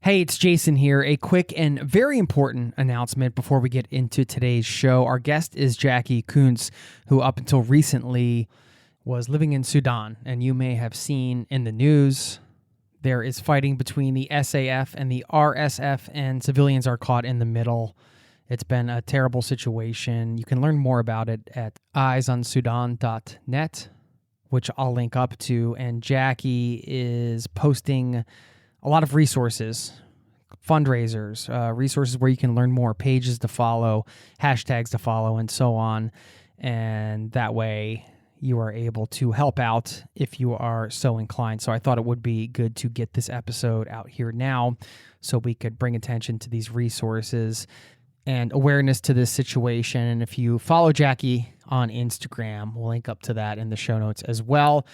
Hey, it's Jason here. A quick and very important announcement before we get into today's show. Our guest is Jacquelyn Kunz, who up until recently was living in Sudan. And you may have seen in the news, there is fighting between the SAF and the RSF, and civilians are caught in the middle. It's been a terrible situation. You can learn more about it at eyesonsudan.net, which I'll link up to. And Jacqui is posting a lot of resources, fundraisers, resources where you can learn more, pages to follow, hashtags to follow, and so on. And that way you are able to help out if you are so inclined. So I thought it would be good to get this episode out here now so we could bring attention to these resources and awareness to this situation. And if you follow Jacqui on Instagram, we'll link up to that in the show notes as well.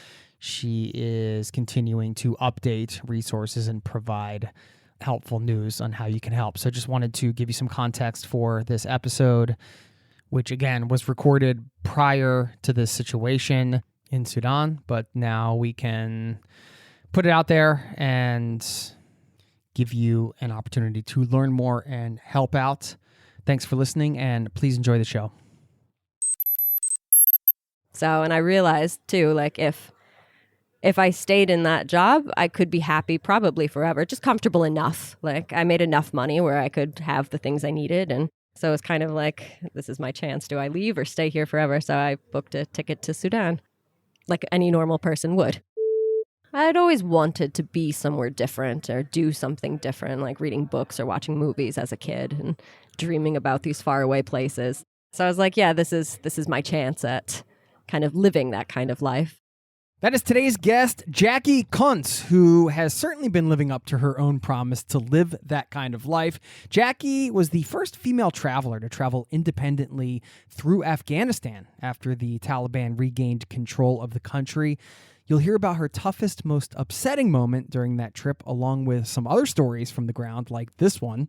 She is continuing to update resources and provide helpful news on how you can help. So just wanted to give you some context for this episode, which again was recorded prior to this situation in Sudan, but now we can put it out there and give you an opportunity to learn more and help out. Thanks for listening, and please enjoy the show. So, and I realized too, like if I stayed in that job, I could be happy probably forever, just comfortable enough. Like I made enough money where I could have the things I needed. And so it's kind of like, this is my chance. Do I leave or stay here forever? So I booked a ticket to Sudan, like any normal person would. I'd always wanted to be somewhere different or do something different, like reading books or watching movies as a kid and dreaming about these faraway places. So I was like, yeah, this is my chance at kind of living that kind of life. That is today's guest, Jacquelyn Kunz, who has certainly been living up to her own promise to live that kind of life. Jacqui was the first female traveler to travel independently through Afghanistan after the Taliban regained control of the country. You'll hear about her toughest, most upsetting moment during that trip, along with some other stories from the ground like this one.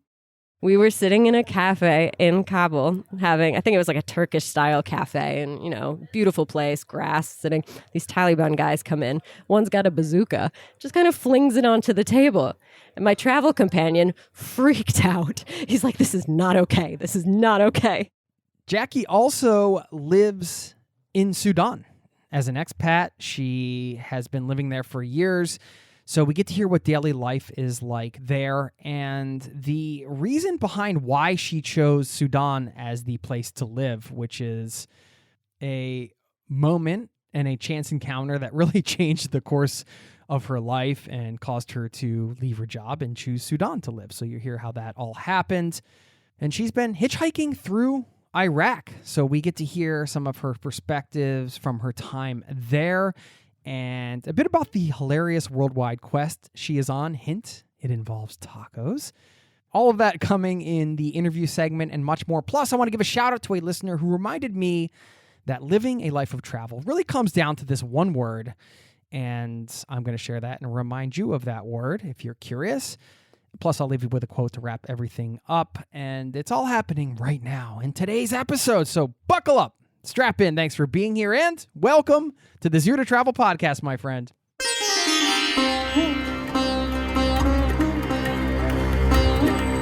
We were sitting in a cafe in Kabul having, I think it was like a Turkish style cafe, and, beautiful place, grass, sitting. These Taliban guys come in. One's got a bazooka, just kind of flings it onto the table. And my travel companion freaked out. He's like, this is not okay. This is not okay. Jacqui also lives in Sudan. As an expat, she has been living there for years. So we get to hear what daily life is like there, and the reason behind why she chose Sudan as the place to live, which is a moment and a chance encounter that really changed the course of her life and caused her to leave her job and choose Sudan to live. So you hear how that all happened. And she's been hitchhiking through Iraq. So we get to hear some of her perspectives from her time there, and a bit about the hilarious worldwide quest she is on. Hint, it involves tacos. All of that coming in the interview segment and much more. Plus, I want to give a shout out to a listener who reminded me that living a life of travel really comes down to this one word. And I'm going to share that and remind you of that word if you're curious. Plus, I'll leave you with a quote to wrap everything up. And it's all happening right now in today's episode. So buckle up. Strap in. Thanks for being here, and welcome to the Zero to Travel podcast, my friend.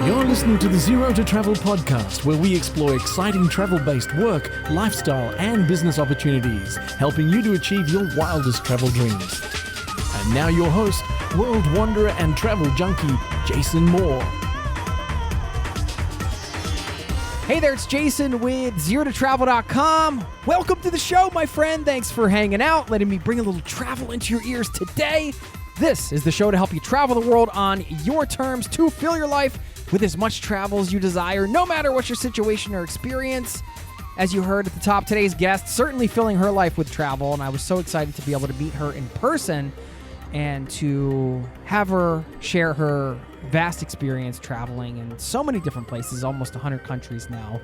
You're listening to the Zero to Travel podcast, where we explore exciting travel-based work, lifestyle, and business opportunities, helping you to achieve your wildest travel dreams. And now your host, world wanderer and travel junkie, Jason Moore. Hey there, it's Jason with ZeroToTravel.com. Welcome to the show, my friend. Thanks for hanging out, letting me bring a little travel into your ears today. This is the show to help you travel the world on your terms, to fill your life with as much travel as you desire, no matter what your situation or experience. As you heard at the top, today's guest certainly filling her life with travel, and I was so excited to be able to meet her in person and to have her share her vast experience traveling in so many different places, almost 100 countries now.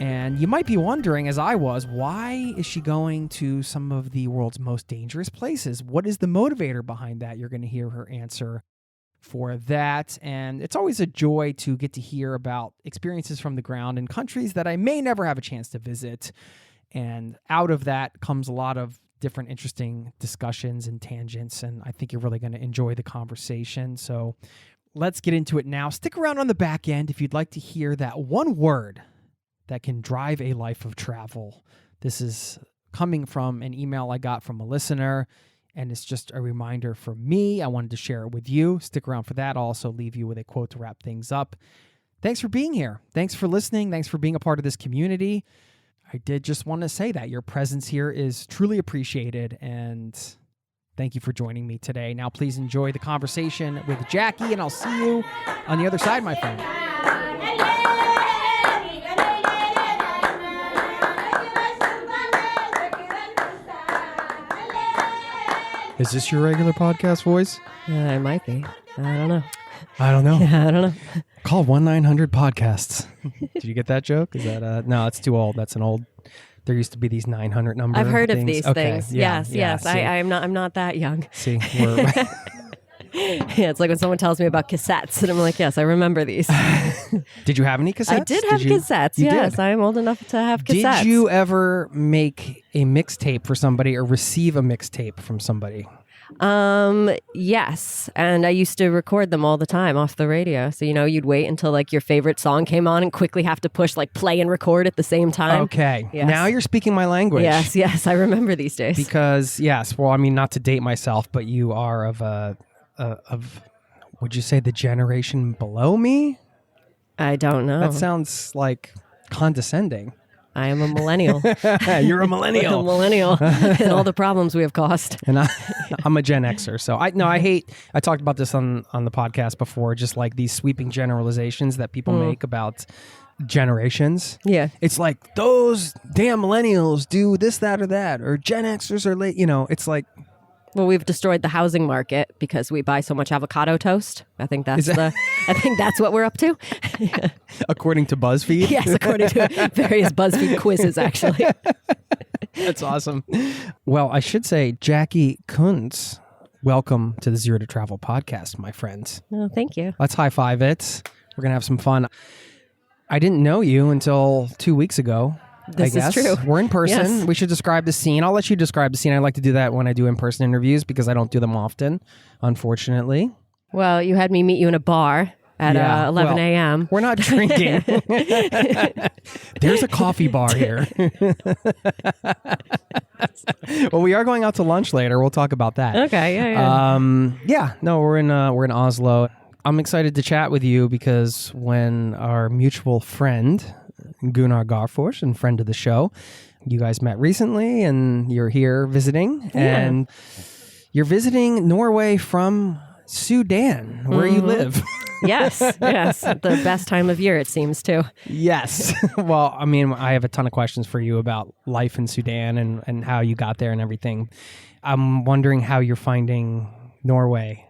And you might be wondering, as I was, why is she going to some of the world's most dangerous places? What is the motivator behind that? You're going to hear her answer for that. And it's always a joy to get to hear about experiences from the ground in countries that I may never have a chance to visit. And out of that comes a lot of different interesting discussions and tangents, and I think you're really going to enjoy the conversation. So let's get into it now. Stick around on the back end if you'd like to hear that one word that can drive a life of travel. This is coming from an email I got from a listener, and it's just a reminder for me. I wanted to share it with you. Stick around for that. I'll also leave you with a quote to wrap things up. Thanks for being here. Thanks for listening. Thanks for being a part of this community. I did just want to say that your presence here is truly appreciated, and thank you for joining me today. Now, please enjoy the conversation with Jacqui, and I'll see you on the other side, my friend. Is this your regular podcast voice? It might be. I don't know. I don't know. Yeah, I don't know. Call 1-900-podcasts. Did you get that joke? Is that no, it's too old. That's an old. There used to be these 900 number I've heard things. of these Okay, things. yeah, Yes. see. I'm not that young. See, we're Yeah, it's like when someone tells me about cassettes, and I'm like, yes, I remember these. Did you have any cassettes? I did have cassettes. You Yes, did? I'm old enough to have cassettes. Did you ever make a mixtape for somebody or receive a mixtape from somebody? Yes, and I used to record them all the time off the radio. So you'd wait until like your favorite song came on and quickly have to push like play and record at the same time. Okay, Yes. Now you're speaking my language. Yes, I remember these days. Because yes, well, I mean, not to date myself, but you are of would you say the generation below me? I don't know. That sounds like condescending. I am a millennial. You're a millennial. A millennial, and all the problems we have caused. And I'm a Gen Xer. So I talked about this on the podcast before, just like these sweeping generalizations that people make about generations. Yeah. It's like those damn millennials do this, that, or that, or Gen Xers are late. It's like, Well, we've destroyed the housing market because we buy so much avocado toast. I think that's what we're up to. according to BuzzFeed. Yes, according to various BuzzFeed quizzes, actually. That's awesome. Well, I should say, Jacquelyn Kunz, welcome to the Zero to Travel podcast, my friends. Oh, thank you. Let's high five it. We're going to have some fun. I didn't know you until 2 weeks ago. This I guess. is true. We're in person. Yes. We should describe the scene. I'll let you describe the scene. I like to do that when I do in-person interviews because I don't do them often, unfortunately. Well, you had me meet you in a bar at 11 a.m. We're not drinking. There's a coffee bar here. Well, we are going out to lunch later. We'll talk about that. Okay, yeah. We're in Oslo. I'm excited to chat with you because when our mutual friend Gunnar Garfors, and friend of the show, you guys met recently, and you're here visiting, and you're visiting Norway from Sudan, where you live. Yes. The best time of year, it seems, too. Yes. Well, I mean, I have a ton of questions for you about life in Sudan and how you got there and everything. I'm wondering how you're finding Norway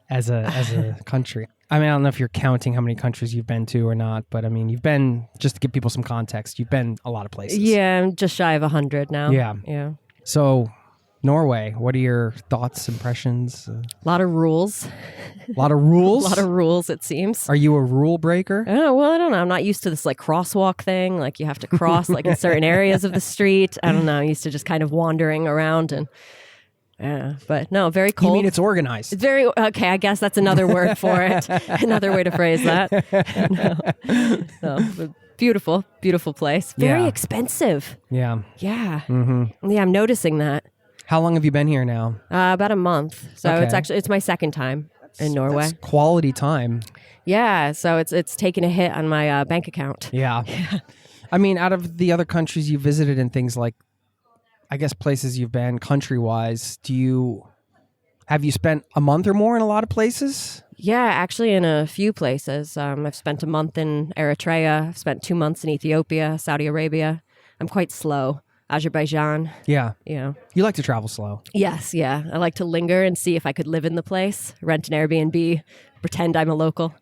as a country. I mean, I don't know if you're counting how many countries you've been to or not, but I mean, you've been, just to give people some context, you've been a lot of places. Yeah, I'm just shy of 100 now. Yeah. So, Norway, what are your thoughts, impressions? A lot of rules. A lot of rules? A lot of rules, it seems. Are you a rule breaker? Oh, well, I don't know. I'm not used to this like crosswalk thing. Like you have to cross like in certain areas of the street. I don't know. I'm used to just kind of wandering around and but no, very cold. You mean it's organized? It's very, okay, I guess that's another word for it. Another way to phrase that. No, beautiful, beautiful place. Very expensive. Yeah. Yeah. Mm-hmm. Yeah, I'm noticing that. How long have you been here now? About a month. So it's my second time in Norway. That's quality time. Yeah, so it's taken a hit on my bank account. Yeah. I mean, out of the other countries you visited and things like, I guess places you've been country-wise, have you spent a month or more in a lot of places? Yeah, actually in a few places. I've spent a month in Eritrea. I've spent 2 months in Ethiopia, Saudi Arabia. I'm quite slow. Azerbaijan. Yeah. You like to travel slow. Yes, yeah. I like to linger and see if I could live in the place, rent an Airbnb, pretend I'm a local.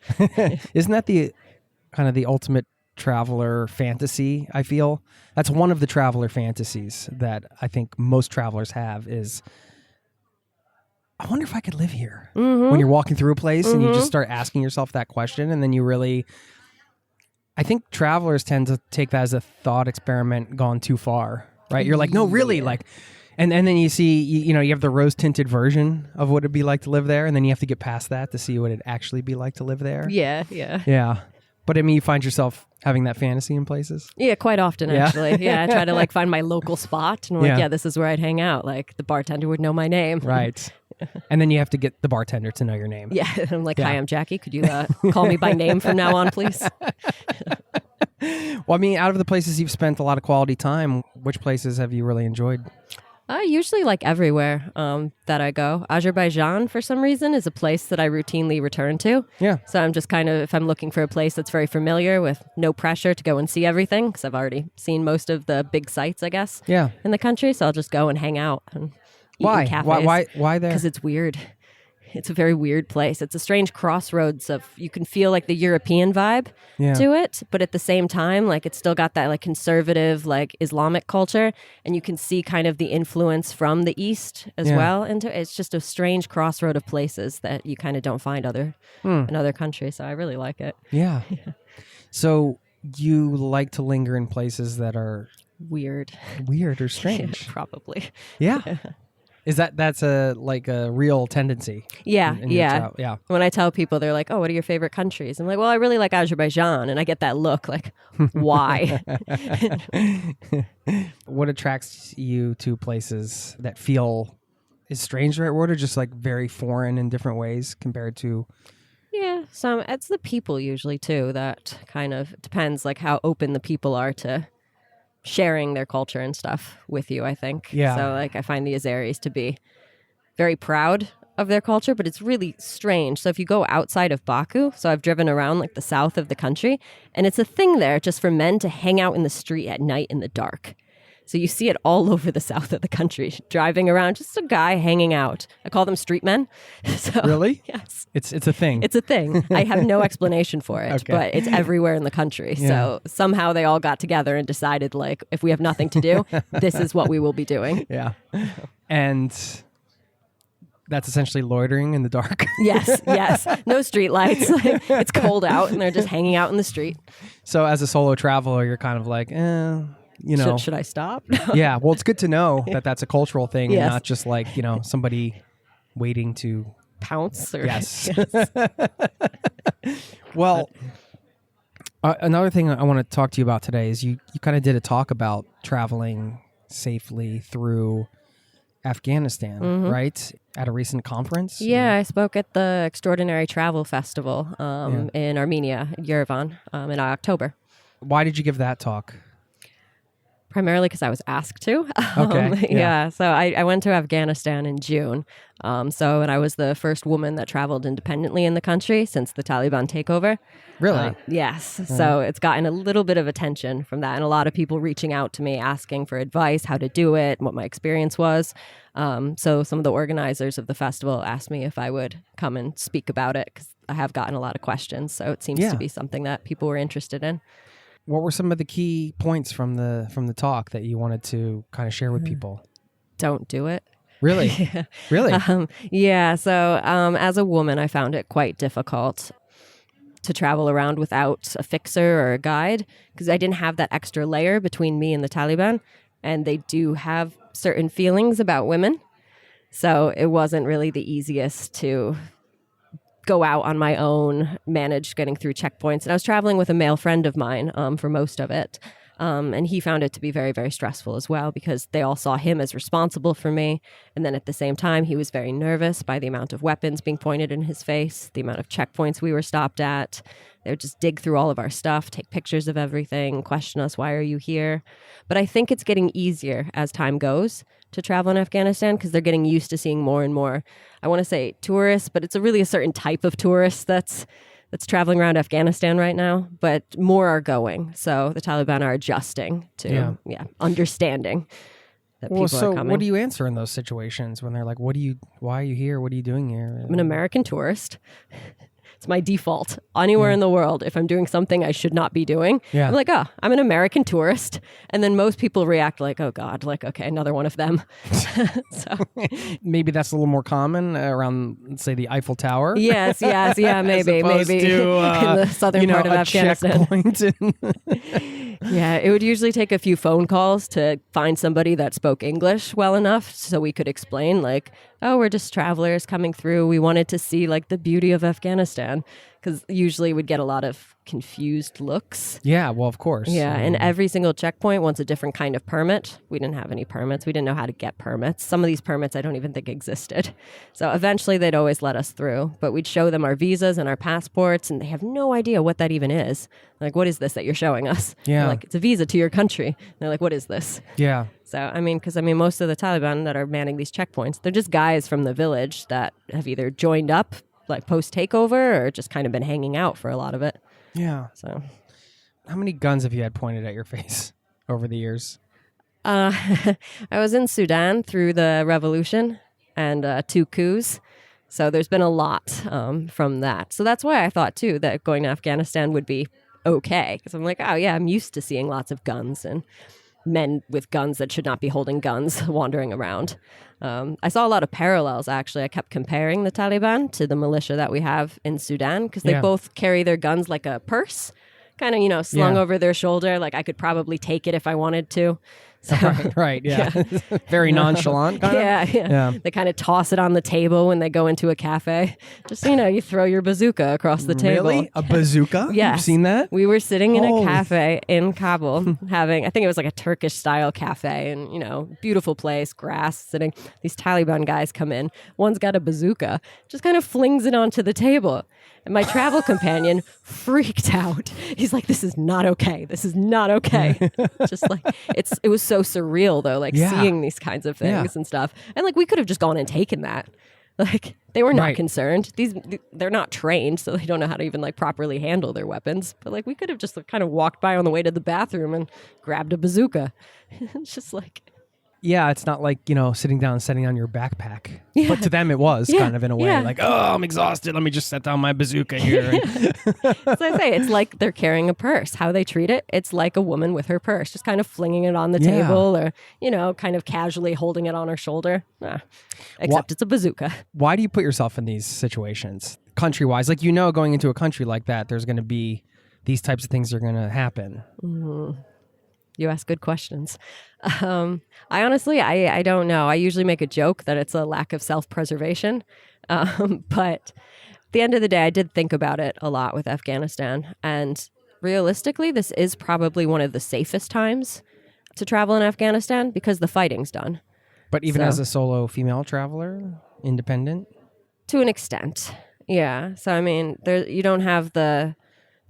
Isn't that the kind of the ultimate traveler fantasy? I feel that's one of the traveler fantasies that I think most travelers have is, I wonder if I could live here. Mm-hmm. When you're walking through a place and you just start asking yourself that question, and then you really, I think travelers tend to take that as a thought experiment gone too far, right? You're like, no, really, like, And then you see, you have the rose-tinted version of what it'd be like to live there, and then you have to get past that to see what it'd actually be like to live there. Yeah. Yeah. But I mean, you find yourself having that fantasy in places? Yeah, quite often, Yeah? actually. Yeah, I try to like find my local spot, and I'm like, Yeah. yeah, this is where I'd hang out. Like the bartender would know my name. Right. And then you have to get the bartender to know your name. Yeah, and I'm like, Yeah. hi, I'm Jacqui. Could you call me by name from now on, please? Well, I mean, out of the places you've spent a lot of quality time, which places have you really enjoyed? Usually like everywhere that I go. Azerbaijan, for some reason, is a place that I routinely return to. Yeah. So I'm just kind of, if I'm looking for a place that's very familiar with no pressure to go and see everything, because I've already seen most of the big sites, I guess, Yeah. in the country. So I'll just go and hang out and eat Why? in cafes. Why there? Because it's weird. It's a very weird place. It's a strange crossroads of, you can feel like the European vibe Yeah. to it, but at the same time, like it's still got that like conservative, like Islamic culture, and you can see kind of the influence from the East as Yeah. well into it. It's just a strange crossroad of places that you kind of don't find in other countries. So I really like it. Yeah. So you like to linger in places that are Weird. weird or strange? Probably. Yeah. Is that's a real tendency? Yeah, in your yeah. travel? Yeah. When I tell people, they're like, oh, what are your favorite countries? I'm like, well, I really like Azerbaijan. And I get that look like, why? What attracts you to places that feel, is strange the right word, or just like very foreign in different ways compared to? Yeah, it's the people usually too. That kind of depends, like how open the people are to sharing their culture and stuff with you, I think. Yeah. So like I find the Azeris to be very proud of their culture, but it's really strange. So if you go outside of Baku, so I've driven around like the south of the country, and it's a thing there just for men to hang out in the street at night in the dark. So you see it all over the south of the country, driving around, just a guy hanging out. I call them street men. So, Really? Yes. It's a thing. It's a thing. I have no explanation for it, Okay. but it's everywhere in the country. Yeah. So somehow they all got together and decided, like, if we have nothing to do, this is what we will be doing. Yeah. And that's essentially loitering in the dark. Yes, yes. No street lights. It's cold out and they're just hanging out in the street. So as a solo traveler, you're kind of like, Should I stop? Yeah. Well, it's good to know that that's a cultural thing Yes. and not just like, somebody waiting to. Pounce? Or, Yes. Well, another thing I want to talk to you about today is you kind of did a talk about traveling safely through Afghanistan, right? At a recent conference? Yeah, I spoke at the Extraordinary Travel Festival in Armenia, Yerevan, in October. Why did you give that talk? Primarily because I was asked to. Okay, yeah. So I went to Afghanistan in June. And I was the first woman that traveled independently in the country since the Taliban takeover. Really? Yes. So it's gotten a little bit of attention from that, and a lot of people reaching out to me asking for advice, how to do it, and what my experience was. So some of the organizers of the festival asked me if I would come and speak about it because I have gotten a lot of questions. So it seems to be something that people were interested in. What were some of the key points from the talk that you wanted to kind of share with people? Don't do it. Really? Really? Yeah. So as a woman, I found it quite difficult to travel around without a fixer or a guide because I didn't have that extra layer between me and the Taliban. And they do have certain feelings about women. So it wasn't really the easiest to go out on my own, manage getting through checkpoints. And I was traveling with a male friend of mine for most of it. And he found it to be very, very stressful as well because they all saw him as responsible for me. And then at the same time, he was very nervous by the amount of weapons being pointed in his face, the amount of checkpoints we were stopped at. They would just dig through all of our stuff, take pictures of everything, question us, why are you here? But I think it's getting easier as time goes to travel in Afghanistan because they're getting used to seeing more and more, I want to say tourists, but it's really a certain type of tourist that's traveling around Afghanistan right now, but more are going. So the Taliban are adjusting to understanding that people are coming. What do you answer in those situations when they're like, why are you here? What are you doing here? I'm an American tourist. It's my default. Anywhere in the world, if I'm doing something I should not be doing, I'm like, I'm an American tourist. And then most people react like, oh God, like, okay, another one of them. So maybe that's a little more common around, let's say, the Eiffel Tower. Yes, maybe to, in the southern part of Afghanistan. checkpoint. Yeah, it would usually take a few phone calls to find somebody that spoke English well enough so we could explain, like, oh, we're just travelers coming through. We wanted to see, like, the beauty of Afghanistan, because usually we'd get a lot of confused looks. Yeah, well, of course. Yeah, and every single checkpoint wants a different kind of permit. We didn't have any permits. We didn't know how to get permits. Some of these permits I don't even think existed. So eventually they'd always let us through, but we'd show them our visas and our passports, and they have no idea what that even is. Like, what is this that you're showing us? Yeah. We're like, it's a visa to your country. And they're like, what is this? Yeah. So, because most of the Taliban that are manning these checkpoints, they're just guys from the village that have either joined up, like post-takeover, or just kind of been hanging out for a lot of it. Yeah. So, how many guns have you had pointed at your face over the years? I was in Sudan through the revolution and 2 coups. So there's been a lot from that. So that's why I thought, too, that going to Afghanistan would be okay. Because I'm like, oh, yeah, I'm used to seeing lots of guns and men with guns that should not be holding guns wandering around. I saw a lot of parallels, actually. I kept comparing the Taliban to the militia that we have in Sudan because they both carry their guns like a purse, kind of, slung over their shoulder. Like I could probably take it if I wanted to. So, right, yeah. Very nonchalant, kind of. Yeah. They kind of toss it on the table when they go into a cafe. Just, you throw your bazooka across the table. Really? A bazooka? Yes. You've seen that? We were sitting in a cafe in Kabul having, I think it was like a Turkish style cafe and, beautiful place, grass, sitting. These Taliban guys come in. One's got a bazooka, just kind of flings it onto the table. And my travel companion freaked out. He's like, this is not okay. This is not okay. Just like, it was so surreal though, like seeing these kinds of things and stuff. And like, we could have just gone and taken that. Like they were not concerned. They're not trained, so they don't know how to even like properly handle their weapons. But like, we could have just like, kind of walked by on the way to the bathroom and grabbed a bazooka. It's just like... Yeah, it's not like, sitting down and setting on your backpack. Yeah. But to them it was kind of in a way like, oh, I'm exhausted. Let me just set down my bazooka here. So I say, it's like they're carrying a purse. How they treat it, it's like a woman with her purse, just kind of flinging it on the table or, kind of casually holding it on her shoulder. Except it's a bazooka. Why do you put yourself in these situations, country-wise? Like, going into a country like that, there's going to be these types of things are going to happen. Mm-hmm. You ask good questions. I honestly, I don't know. I usually make a joke that it's a lack of self-preservation. But at the end of the day, I did think about it a lot with Afghanistan. And realistically, this is probably one of the safest times to travel in Afghanistan because the fighting's done. But even as a solo female traveler, independent? To an extent, yeah. So, you don't have the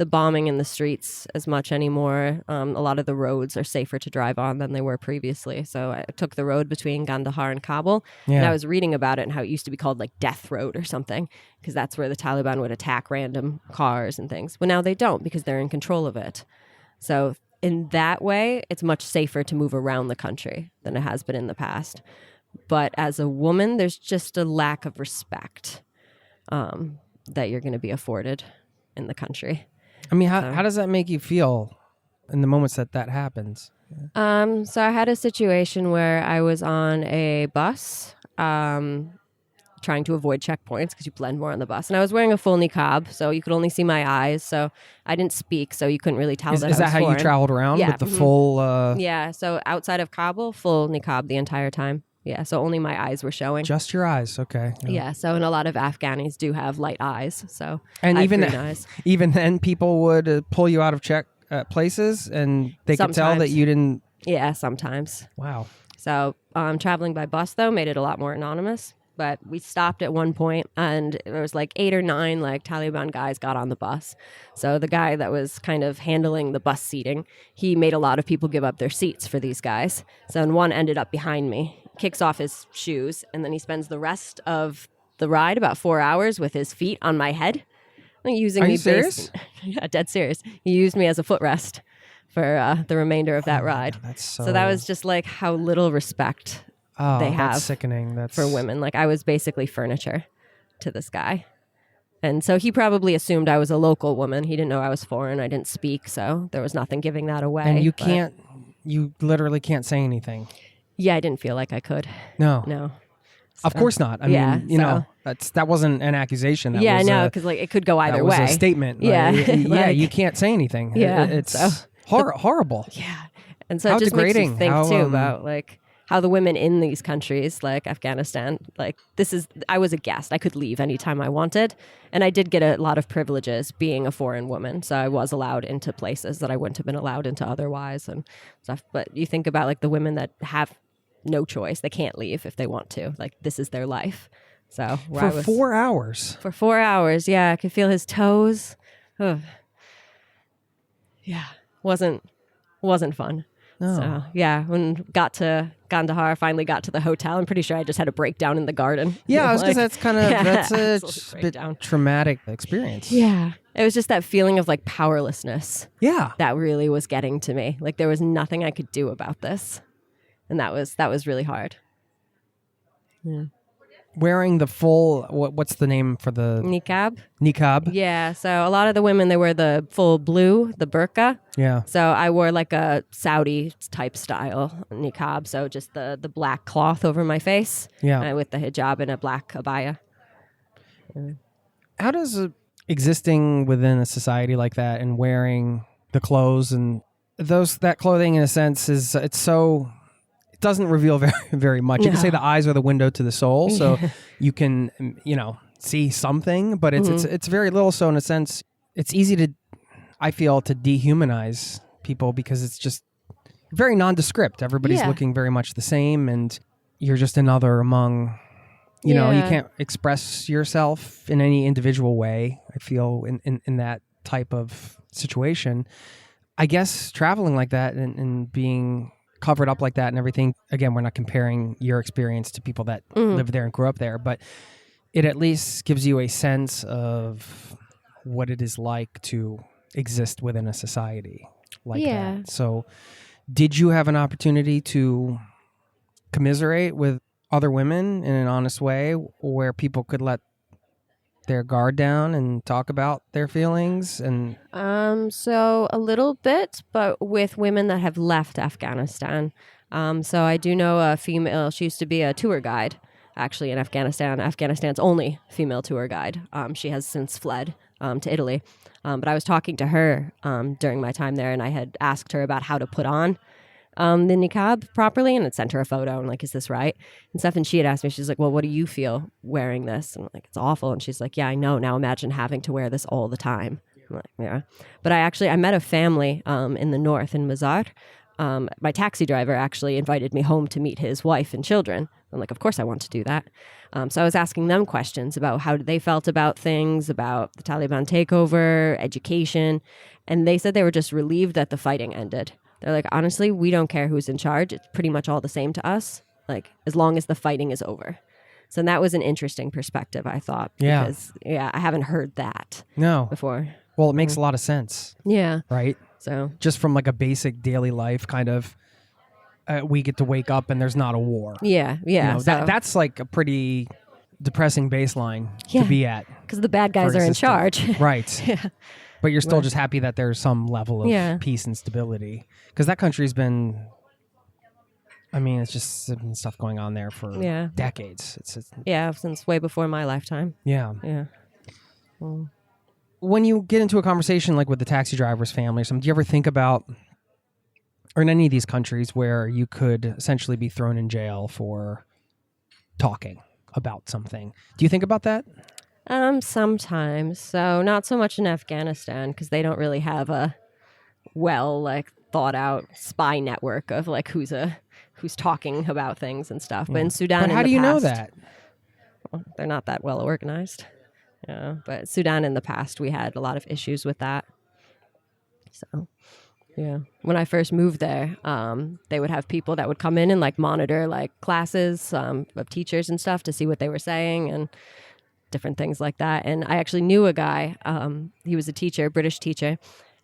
bombing in the streets as much anymore. A lot of the roads are safer to drive on than they were previously. So I took the road between Kandahar and Kabul, and I was reading about it and how it used to be called like Death Road or something, because that's where the Taliban would attack random cars and things. But now they don't because they're in control of it. So in that way, it's much safer to move around the country than it has been in the past. But as a woman, there's just a lack of respect that you're going to be afforded in the country. How does that make you feel in the moments that happens? So I had a situation where I was on a bus trying to avoid checkpoints because you blend more on the bus. And I was wearing a full niqab, so you could only see my eyes. So I didn't speak, so you couldn't really tell that I was Is that how foreign. you traveled around with the full... Yeah, so outside of Kabul, full niqab the entire time. Yeah, so only my eyes were showing. Just your eyes, okay. Yeah, so and a lot of Afghanis do have light eyes, so and even eyes. Even then, people would pull you out of places, and they could tell that you didn't. Yeah, sometimes. Wow. So traveling by bus though made it a lot more anonymous. But we stopped at one point, and there was like 8 or 9 like Taliban guys got on the bus. So the guy that was kind of handling the bus seating, he made a lot of people give up their seats for these guys. So one ended up behind me, kicks off his shoes, and then he spends the rest of the ride, about 4 hours, with his feet on my head. Using Are me you serious? Yeah, dead serious. He used me as a footrest for the remainder of that ride. That's so that was just like how little respect they have. That's sickening. That's for women. Like I was basically furniture to this guy. And so he probably assumed I was a local woman. He didn't know I was foreign. I didn't speak, so there was nothing giving that away. And you literally can't say anything. Yeah, I didn't feel like I could. No. So, of course not. I mean, that wasn't an accusation. That was because like it could go either way. That was a statement. Yeah. You can't say anything. Yeah. It's Horrible. Yeah. And so How it just makes degrading. you think How, too about like how the women in these countries like Afghanistan, like I was a guest. I could leave anytime I wanted. And I did get a lot of privileges being a foreign woman. So I was allowed into places that I wouldn't have been allowed into otherwise and stuff. But you think about like the women that have no choice. They can't leave if they want to. Like this is their life. So For 4 hours. For 4 hours, yeah. I could feel his toes. Ugh. Yeah. Wasn't fun. No. So yeah, when got to Kandahar, finally got to the hotel. I'm pretty sure I just had a breakdown in the garden. Yeah, I was like, that's kind of that's a absolute bit breakdown. traumatic experience. Yeah, it was just that feeling of like powerlessness Yeah. that really was getting to me. Like there was nothing I could do about this, and that was really hard. Yeah. Wearing the full what's the name for the Niqab. niqab? Yeah, so a lot of the women they wear the full blue, the burqa. Yeah. So I wore like a Saudi type style niqab, so just the black cloth over my face, Yeah. with the hijab and a black abaya. How does existing within a society like that and wearing the clothes and that clothing in a sense is it doesn't reveal very very much. You can say the eyes are the window to the soul, so you can see something, but it's very little. So in a sense, it's easy to, I feel, to dehumanize people because it's just very nondescript. Everybody's looking very much the same, and you're just another among. You know, you can't express yourself in any individual way. I feel in that type of situation. I guess traveling like that and being covered up like that and everything. Again, we're not comparing your experience to people that live there and grew up there, but it at least gives you a sense of what it is like to exist within a society like that. So did you have an opportunity to commiserate with other women in an honest way where people could let their guard down and talk about their feelings? And so a little bit, but with women that have left Afghanistan. So I do know a female, she used to be a tour guide actually in Afghanistan, Afghanistan's only female tour guide. She has since fled to Italy. But I was talking to her during my time there, and I had asked her about how to put on the niqab properly, and it sent her a photo and like, is this right? And stuff. And she had asked me, she's like, well, what do you feel wearing this? And I'm like, it's awful. And she's like, yeah, I know. Now imagine having to wear this all the time. I'm like, yeah. But I met a family in the north in Mazar. My taxi driver actually invited me home to meet his wife and children. I'm like, of course I want to do that. So I was asking them questions about how they felt about things, about the Taliban takeover, education. And they said they were just relieved that the fighting ended. They're like, honestly, we don't care who's in charge. It's pretty much all the same to us, like as long as the fighting is over. So that was an interesting perspective, I thought. Yeah. Because, I haven't heard that before. Well, it makes a lot of sense. Yeah. Right? So just from like a basic daily life kind of, we get to wake up and there's not a war. Yeah. You know, that's like a pretty depressing baseline to be at. Because the bad guys are in charge. Right. Yeah. But you're still just happy that there's some level of peace and stability. Because that country's been, I mean, it's just been stuff going on there for decades. It's since way before my lifetime. Yeah. Yeah. Well, when you get into a conversation like with the taxi driver's family or something, do you ever think about, or in any of these countries where you could essentially be thrown in jail for talking about something? Do you think about that? Sometimes. So not so much in Afghanistan because they don't really have a thought out spy network of like who's talking about things and stuff. But in Sudan, but how do you know that? Well, they're not that well organized. Yeah, but Sudan in the past, we had a lot of issues with that. So, yeah, when I first moved there, they would have people that would come in and like monitor like classes of teachers and stuff to see what they were saying and different things like that. And I actually knew a guy. He was a teacher, British teacher,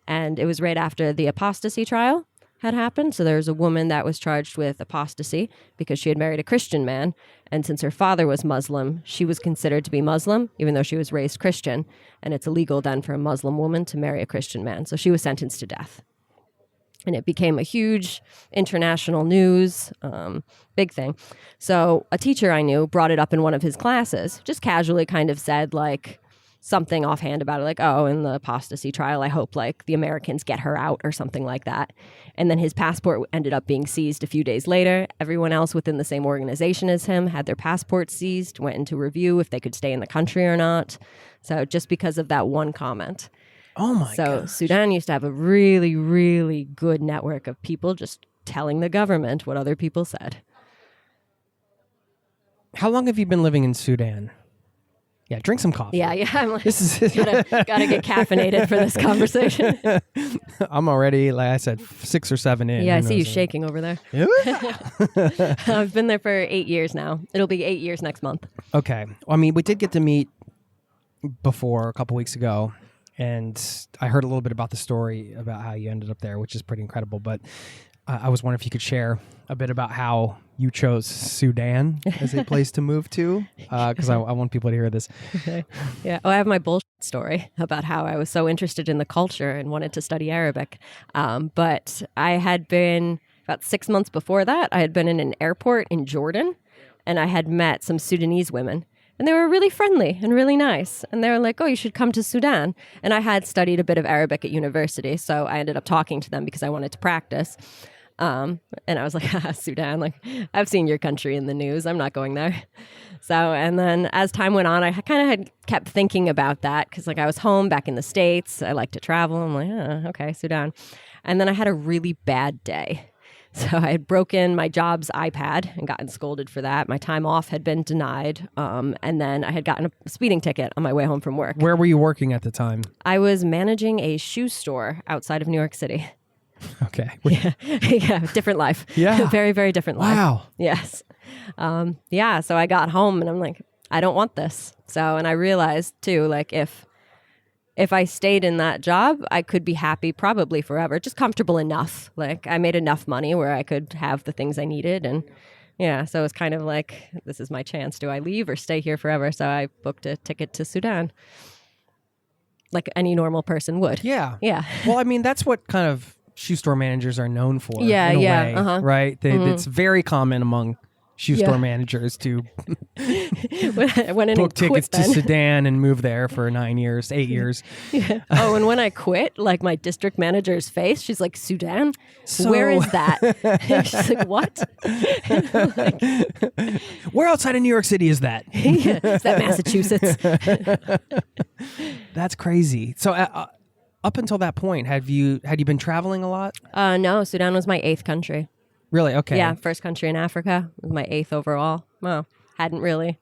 and it was right after the apostasy trial had happened. So there was a woman that was charged with apostasy because she had married a Christian man. And since her father was Muslim, she was considered to be Muslim, even though she was raised Christian. And it's illegal then for a Muslim woman to marry a Christian man. So she was sentenced to death. And it became a huge international news, big thing. So a teacher I knew brought it up in one of his classes, just casually kind of said like, something offhand about it, like, oh, in the apostasy trial, I hope like the Americans get her out or something like that. And then his passport ended up being seized a few days later. Everyone else within the same organization as him had their passports seized, went into review if they could stay in the country or not. So just because of that one comment. Oh my god. So Sudan used to have a really, really good network of people just telling the government what other people said. How long have you been living in Sudan? Yeah, drink some coffee. Yeah. I'm like, This is gotta get caffeinated for this conversation. I'm already, like I said, 6 or 7 in. Yeah, I Who see you knows? shaking over there. Yeah. I've been there for 8 years now. It'll be 8 years next month. Okay. Well, I mean, we did get to meet before a couple weeks ago, and I heard a little bit about the story about how you ended up there, which is pretty incredible. But I was wondering if you could share a bit about how you chose Sudan as a place to move to, because I want people to hear this. Okay. Yeah. Oh, I have my bullshit story about how I was so interested in the culture and wanted to study Arabic. But I had been, about 6 months before that, I had been in an airport in Jordan, and I had met some Sudanese women. And they were really friendly and really nice. And they were like, oh, you should come to Sudan. And I had studied a bit of Arabic at university, so I ended up talking to them because I wanted to practice. And I was like, Sudan, like, I've seen your country in the news. I'm not going there. So, and then as time went on, I kind of had kept thinking about that because, like, I was home back in the States. I like to travel. I'm like, okay, Sudan. And then I had a really bad day. So I had broken my job's iPad and gotten scolded for that. My time off had been denied. And then I had gotten a speeding ticket on my way home from work. Where were you working at the time? I was managing a shoe store outside of New York City. Okay. Yeah, different life. Yeah. Very, very different life. Wow. Yes. Yeah, so I got home and I'm like, I don't want this. So, and I realized too, like, if I stayed in that job, I could be happy probably forever, just comfortable enough. Like, I made enough money where I could have the things I needed. And yeah, so it was kind of like, this is my chance. Do I leave or stay here forever? So I booked a ticket to Sudan, like any normal person would. Yeah. Yeah. Well, I mean, that's what kind of shoe store managers are known for. Yeah, in a yeah, way, right? It's very common among shoe store managers to Went in book and tickets quit to then. Sudan and move there for 9 years, 8 years. Yeah. Oh, and when I quit, like, my district manager's face, she's like, Sudan? Where is that? She's like, what? Where outside of New York City is that? Yeah, is that Massachusetts? That's crazy. So up until that point, had you been traveling a lot? No, Sudan was my 8th country. Really? Okay. Yeah, first country in Africa. It was my 8th overall. Well, hadn't really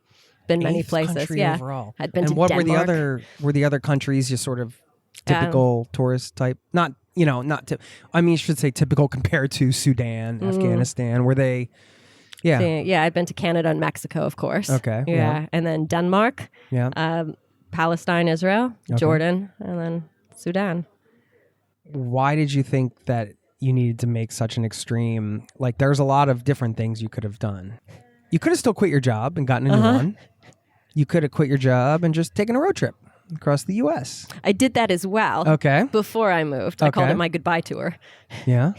been many 8th places. country Yeah, overall. had been and to what Denmark. were the other countries just sort of typical tourist type? Not I mean, you should say typical compared to Sudan, Afghanistan. Were they? Yeah. Yeah, I'd been to Canada and Mexico, of course. Okay, Yeah, yeah. and then Denmark, Yeah. Palestine, Israel, Okay. Jordan, and then Sudan. Why did you think that you needed to make such an extreme? Like, there's a lot of different things you could have done. You could have still quit your job and gotten a new one. You could have quit your job and just taken a road trip across the U.S. I did that as well. Okay. Before I moved, I called Okay. it my goodbye tour. Yeah.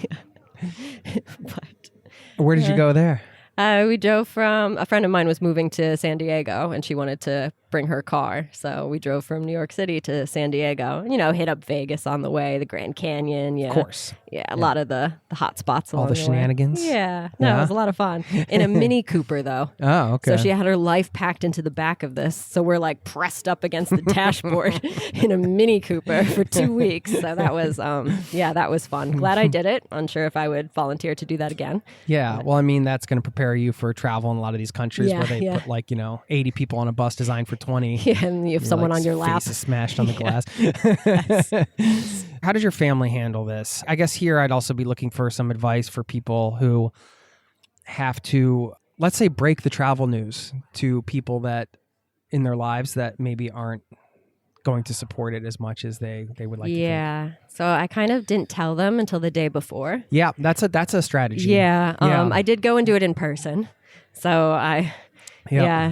But Where did you go there? we drove from, a friend of mine was moving to San Diego and she wanted to bring her car. So we drove from New York City to San Diego, hit up Vegas on the way, the Grand Canyon. Yeah. Of course. Yeah, a lot of the hot spots along All the way. shenanigans? Yeah. No, Yeah. it was a lot of fun. In a Mini Cooper, though. Oh, okay. So she had her life packed into the back of this. So we're like pressed up against the dashboard in a Mini Cooper for 2 weeks. So that was, that was fun. Glad I did it. Unsure if I would volunteer to do that again. Yeah. Well, I mean, that's going to prepare you for travel in a lot of these countries Yeah, where they yeah. put 80 people on a bus designed for 20. Yeah, and you have someone on your lap. Face is smashed on the glass. How does your family handle this? I guess here I'd also be looking for some advice for people who have to, let's say, break the travel news to people that in their lives that maybe aren't going to support it as much as they would like to think. Yeah. So I kind of didn't tell them until the day before. Yeah, that's a strategy. Yeah. Yeah. I did go and do it in person. So I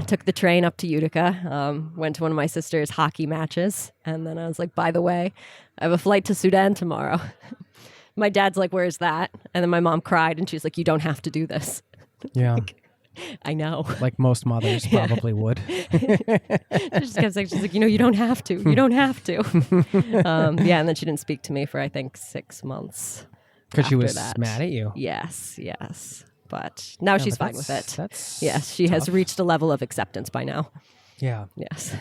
took the train up to Utica, went to one of my sister's hockey matches. And then I was like, by the way, I have a flight to Sudan tomorrow. My dad's like, where's that? And then my mom cried and she was like, you don't have to do this. Yeah. I know. like most mothers probably would. She just kept saying, she's like, you don't have to. You don't have to. Yeah, and then she didn't speak to me for, I think, 6 months. Because she after was that. mad at you. Yes. But now she's but fine with it. That's Yes, she has reached a level of acceptance by now. Yeah. Yes.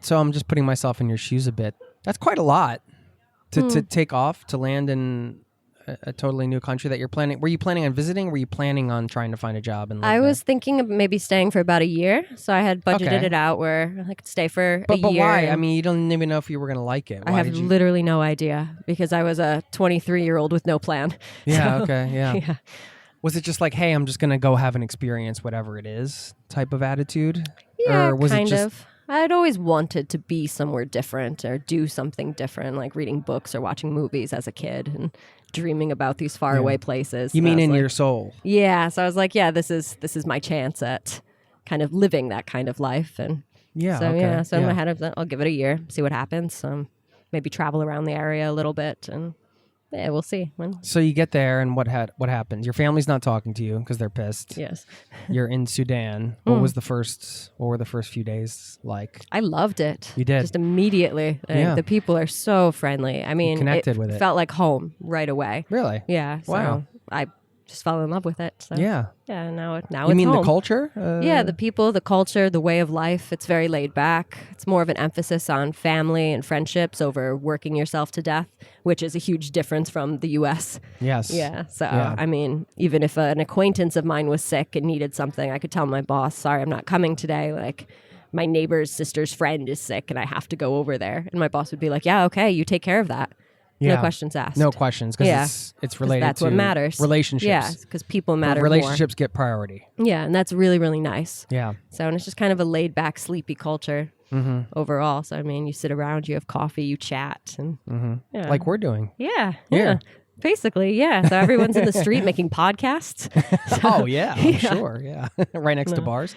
So I'm just putting myself in your shoes a bit. That's quite a lot to take off, to land in a totally new country that you're planning. Were you planning on visiting? Or were you planning on trying to find a job? And I was thinking of maybe staying for about a year. So I had budgeted it out where I could stay for a year. But why? I mean, you don't even know if you were going to like it. I have literally no idea because I was a 23-year-old with no plan. Yeah, So, okay, yeah. yeah. Was it just like, hey, I'm just going to go have an experience, whatever it is, type of attitude? Yeah, or was kind it just... of. I'd always wanted to be somewhere different or do something different, like reading books or watching movies as a kid and dreaming about these faraway places. You And mean I was in like, your soul? Yeah, so I was like, yeah, this is my chance at kind of living that kind of life. And Yeah, so okay. in my head, I'll give it a year, see what happens. Maybe travel around the area a little bit, and yeah, we'll see. So you get there, and what happens? Your family's not talking to you because they're pissed. Yes. You're in Sudan. What were the first few days like? I loved it. You did? Just immediately. Yeah. The people are so friendly. I mean, connected with it. felt like home right away. Really? Yeah. So Wow. I just fell in love with it. So Yeah. yeah, now You it's mean home. the culture? Yeah, the people, the culture, the way of life. It's very laid back. It's more of an emphasis on family and friendships over working yourself to death, which is a huge difference from the U.S. Yes. Yeah. So, Yeah. I mean, even if an acquaintance of mine was sick and needed something, I could tell my boss, sorry, I'm not coming today. Like, my neighbor's sister's friend is sick and I have to go over there. And my boss would be like, yeah, okay, you take care of that. Yeah. No questions asked. No questions, because it's related that's to what matters. relationships. Yeah, because people matter Relationships get priority. more. Yeah, and that's really, really nice. Yeah. So, and it's just kind of a laid back, sleepy culture overall. So, I mean, you sit around, you have coffee, you chat. And yeah. Like we're doing. Yeah. Yeah. Basically, yeah. So everyone's in the street making podcasts. Oh, yeah, I'm sure. Yeah. Right next to bars.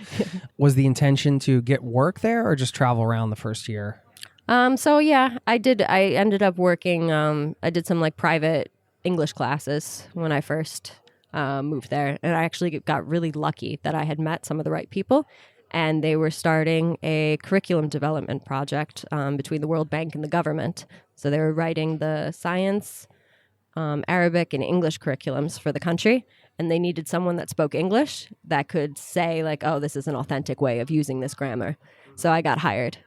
Was the intention to get work there or just travel around the first year? So yeah, I ended up working, I did some like private English classes when I first moved there. And I actually got really lucky that I had met some of the right people. And they were starting a curriculum development project between the World Bank and the government. So they were writing the science, Arabic, and English curriculums for the country. And they needed someone that spoke English that could say like, oh, this is an authentic way of using this grammar. So I got hired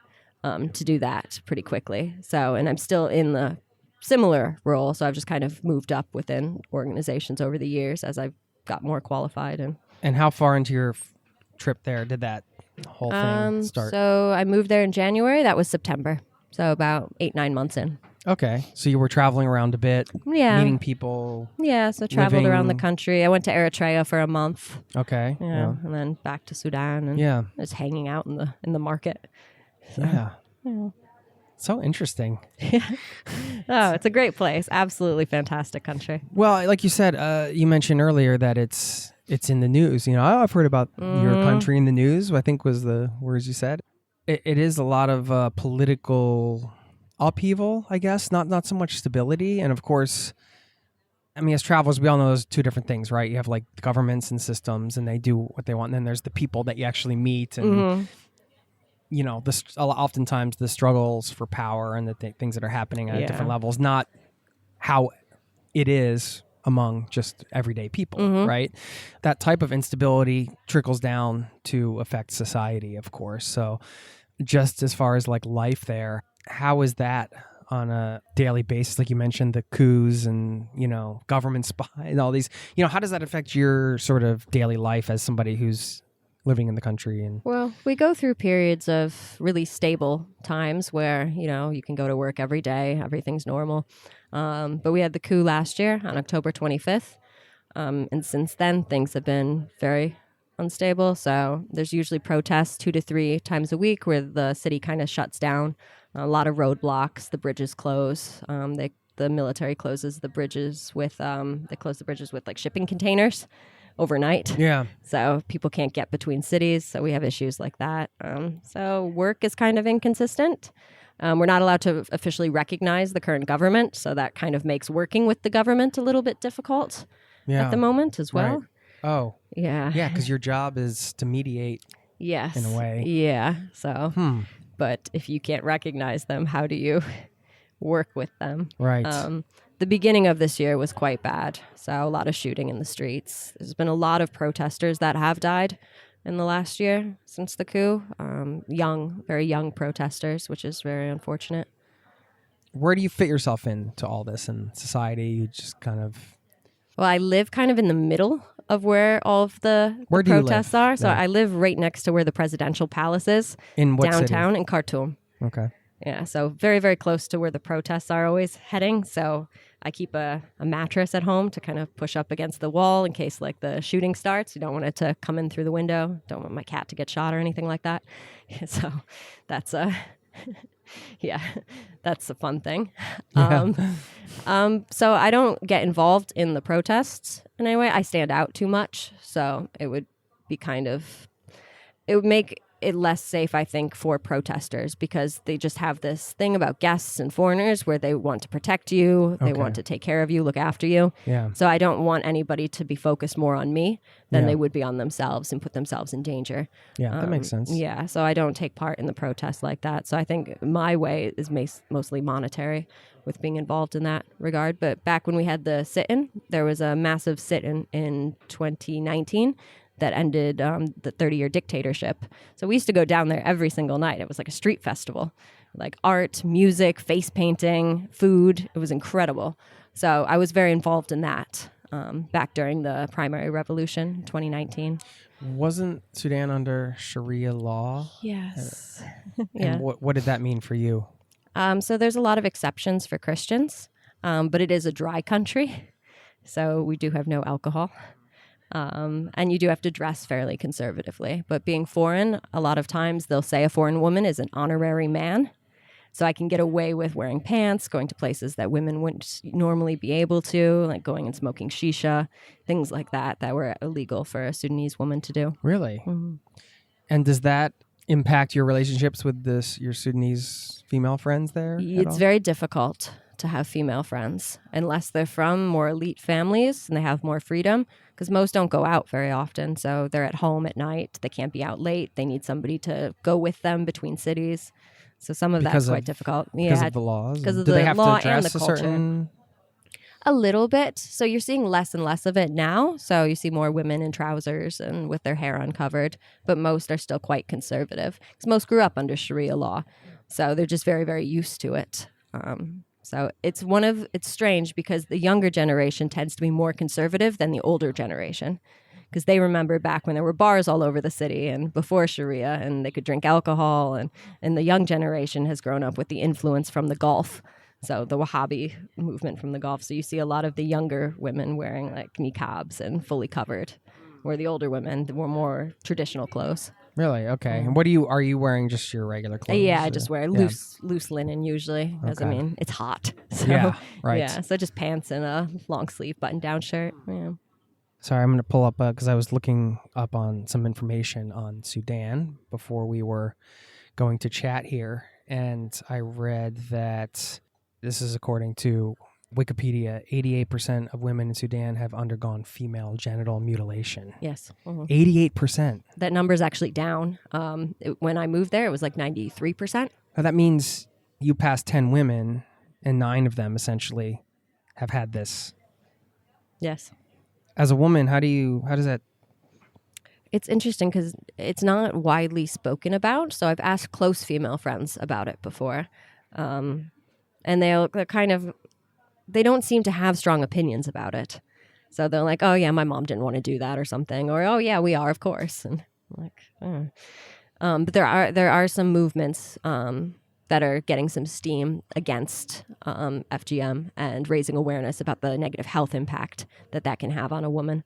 to do that pretty quickly. So, and I'm still in the similar role. So I've just kind of moved up within organizations over the years as I've got more qualified. And how far into your trip there did that whole thing start? So I moved there in January. That was September. So about 8-9 months in. Okay. So you were traveling around a bit, Yeah. meeting people. Yeah, so traveled living- around the country. I went to Eritrea for a month. Okay. Yeah, and then back to Sudan and Yeah. just hanging out in the market. Yeah. So interesting. Oh, it's a great place. Absolutely fantastic country. Well, like you said, you mentioned earlier that it's in the news. You know, I've heard about your country in the news, I think was the words you said. It is a lot of political upheaval, I guess, not so much stability. And of course, I mean, as travelers, we all know those two different things, right? You have like governments and systems and they do what they want. And then there's the people that you actually meet and, you know, oftentimes the struggles for power and the things that are happening at different levels, not how it is among just everyday people, right? That type of instability trickles down to affect society, of course. So just as far as like life there, how is that on a daily basis? Like you mentioned, the coups and, you know, government spy and all these, you know, how does that affect your sort of daily life as somebody who's living in the country? And Well, we go through periods of really stable times where, you know, you can go to work every day, everything's normal. But we had the coup last year on October 25th. And since then, things have been very unstable. So there's usually protests 2 to 3 times a week where the city kind of shuts down. A lot of roadblocks, the bridges close. The military closes the bridges with, they close the bridges with like shipping containers overnight. yeah, So people can't get between cities. So we have issues like that. So work is kind of inconsistent. We're not allowed to officially recognize the current government. So that kind of makes working with the government a little bit difficult at the moment as well. Right. Oh, Yeah. yeah, because your job is to mediate. Yes. In a way. Yeah. So, but if you can't recognize them, how do you work with them? Right. The beginning of this year was quite bad. So a lot of shooting in the streets. There's been a lot of protesters that have died in the last year since the coup. Very young protesters, which is very unfortunate. Where do you fit yourself into all this in society? You just kind of... Well, I live kind of in the middle of where all of the Where do you protests live? are. So Yeah. I live right next to where the presidential palace is. In what downtown in Khartoum. city? Okay. Yeah, so very, very close to where the protests are always heading. So I keep a mattress at home to kind of push up against the wall in case like the shooting starts. You don't want it to come in through the window. Don't want my cat to get shot or anything like that. So that's yeah, that's a fun thing. Yeah. So I don't get involved in the protests in any way. I stand out too much. So it would be it would make it less safe, I think, for protesters because they just have this thing about guests and foreigners where they want to protect you. They Okay. want to take care of you, look after you. Yeah. So I don't want anybody to be focused more on me than Yeah. they would be on themselves and put themselves in danger. Yeah, that makes sense. Yeah, so I don't take part in the protests like that. So I think my way is mostly monetary with being involved in that regard. But back when we had the sit-in, there was a massive sit-in in 2019 that ended the 30-year dictatorship. So we used to go down there every single night. It was like a street festival, like art, music, face painting, food. It was incredible. So I was very involved in that back during the primary revolution, 2019. Wasn't Sudan under Sharia law? Yes. And what did that mean for you? So there's a lot of exceptions for Christians, but it is a dry country. So we do have no alcohol. And you do have to dress fairly conservatively. But being foreign, a lot of times they'll say a foreign woman is an honorary man. So I can get away with wearing pants, going to places that women wouldn't normally be able to, like going and smoking shisha, things like that were illegal for a Sudanese woman to do. Really? Mm-hmm. And does that impact your relationships with your Sudanese female friends there? It's very difficult to have female friends unless they're from more elite families and they have more freedom, because most don't go out very often. So they're at home at night. They can't be out late. They need somebody to go with them between cities. So some of that's quite difficult. Because of the laws? Because of Do the they have law to dress and the a culture. certain... A little bit. So you're seeing less and less of it now. So you see more women in trousers and with their hair uncovered, but most are still quite conservative because most grew up under Sharia law. So they're just very, very used to it. So it's strange because the younger generation tends to be more conservative than the older generation because they remember back when there were bars all over the city and before Sharia and they could drink alcohol, and the young generation has grown up with the influence from the Gulf. So the Wahhabi movement from the Gulf. So you see a lot of the younger women wearing like niqabs and fully covered, where the older women were more traditional clothes. Really? Okay. And are you wearing just your regular clothes? Yeah, I or- just wear Yeah. loose linen usually, because Okay. I mean it's hot. So, Yeah, right. Yeah, so just pants and a long sleeve button down shirt. Yeah. Sorry, I'm going to pull up because I was looking up on some information on Sudan before we were going to chat here, and I read that this is according to Wikipedia, 88% of women in Sudan have undergone female genital mutilation. Yes. Mhm. 88%. That number's actually down. When I moved there, it was like 93%. Now, that means you passed 10 women, and 9 of them essentially have had this. Yes. As a woman, how does that... It's interesting because it's not widely spoken about. So I've asked close female friends about it before. And they're kind of, they don't seem to have strong opinions about it. So they're like, oh yeah, my mom didn't want to do that or something. Or, oh yeah, we are, of course. And I'm like, oh. But there are some movements that are getting some steam against FGM and raising awareness about the negative health impact that can have on a woman,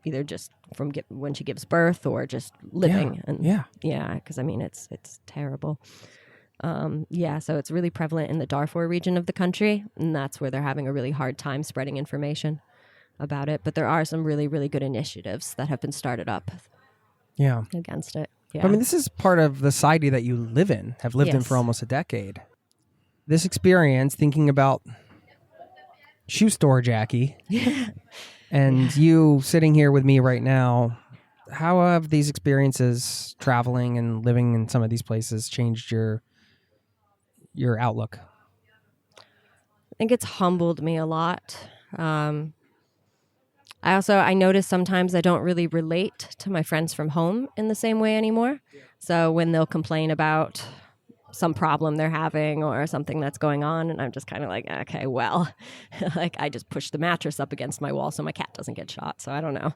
either just from when she gives birth or just living. Yeah. Because I mean, it's terrible. So it's really prevalent in the Darfur region of the country, and that's where they're having a really hard time spreading information about it. But there are some really, really good initiatives that have been started up against it. Yeah. I mean, this is part of the society that you have lived in Yes. for almost a decade. This experience, thinking about shoe store Jacqui, And you sitting here with me right now, how have these experiences traveling and living in some of these places changed your outlook? I think it's humbled me a lot. I notice sometimes I don't really relate to my friends from home in the same way anymore. So when they'll complain about some problem they're having or something that's going on, and I'm just kind of like, okay, well, like I just pushed the mattress up against my wall so my cat doesn't get shot. So I don't know.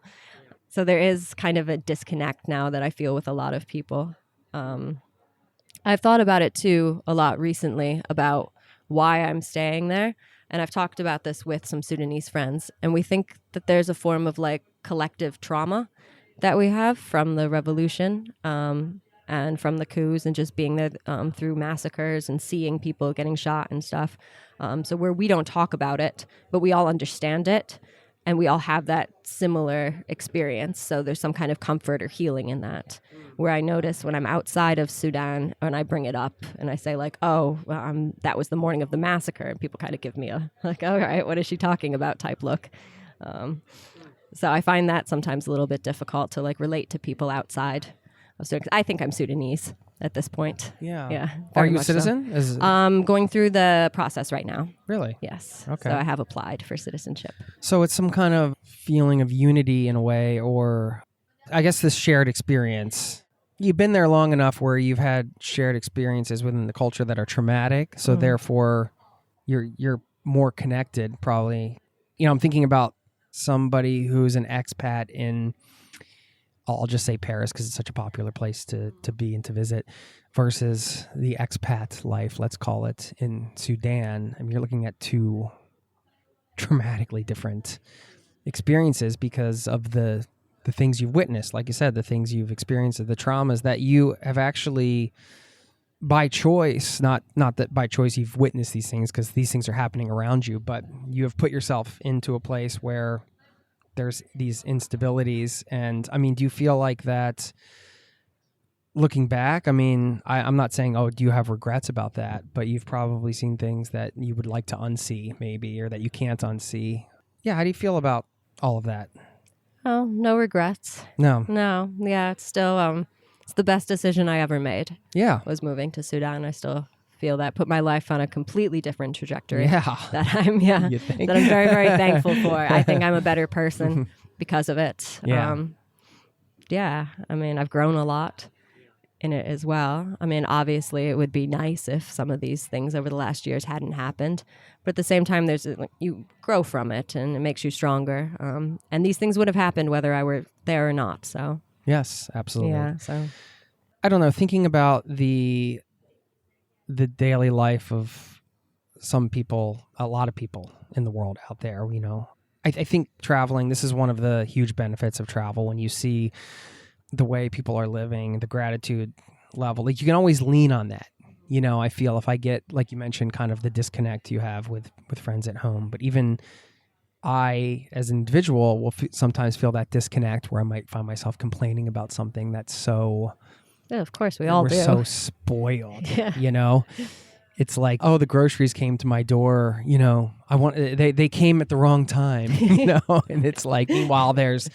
So there is kind of a disconnect now that I feel with a lot of people. I've thought about it too a lot recently about why I'm staying there. And I've talked about this with some Sudanese friends. And we think that there's a form of like collective trauma that we have from the revolution and from the coups and just being there through massacres and seeing people getting shot and stuff. So where we don't talk about it, but we all understand it. And we all have that similar experience. So there's some kind of comfort or healing in that. Where I notice when I'm outside of Sudan and I bring it up and I say like, oh, that was the morning of the massacre. And people kind of give me a like, all right, what is she talking about type look. So I find that sometimes a little bit difficult to like relate to people outside of Sudan. I think I'm Sudanese at this point. Yeah. Are very you a much so. citizen? Going through the process right now. Really? Yes. Okay. So I have applied for citizenship. So it's some kind of feeling of unity in a way, or I guess this shared experience. You've been there long enough where you've had shared experiences within the culture that are traumatic. So therefore, you're more connected probably. You know, I'm thinking about somebody who's an expat in, I'll just say Paris because it's such a popular place to be and to visit, versus the expat life, let's call it, in Sudan. I mean, you're looking at two dramatically different experiences because of the things you've witnessed, like you said, the things you've experienced, the traumas that you have actually, by choice, not that by choice you've witnessed these things because these things are happening around you, but you have put yourself into a place where there's these instabilities. And I mean, do you feel like that looking back? I mean, I'm not saying, oh, do you have regrets about that? But you've probably seen things that you would like to unsee maybe, or that you can't unsee. Yeah. How do you feel about all of that? Oh, no regrets. No. Yeah, it's still, it's the best decision I ever made. Yeah. Was moving to Sudan. I still feel that put my life on a completely different trajectory. Yeah. That I'm very, very thankful for. I think I'm a better person because of it. Yeah. I mean, I've grown a lot in it as well. I mean, obviously it would be nice if some of these things over the last years hadn't happened, but at the same time, you grow from it and it makes you stronger. And these things would have happened whether I were there or not. So yes, absolutely. yeah. So I don't know, thinking about the daily life of some people, a lot of people in the world out there, you know, I think traveling, this is one of the huge benefits of travel. When you see the way people are living, the gratitude level, like you can always lean on that. You know, I feel if I get, like you mentioned, kind of the disconnect you have with friends at home, but even I, as an individual, will sometimes feel that disconnect where I might find myself complaining about something that's so... yeah, of course, we're do. So spoiled, you know? It's like, oh, the groceries came to my door, you know, they came at the wrong time, you know? And it's like, meanwhile, there's,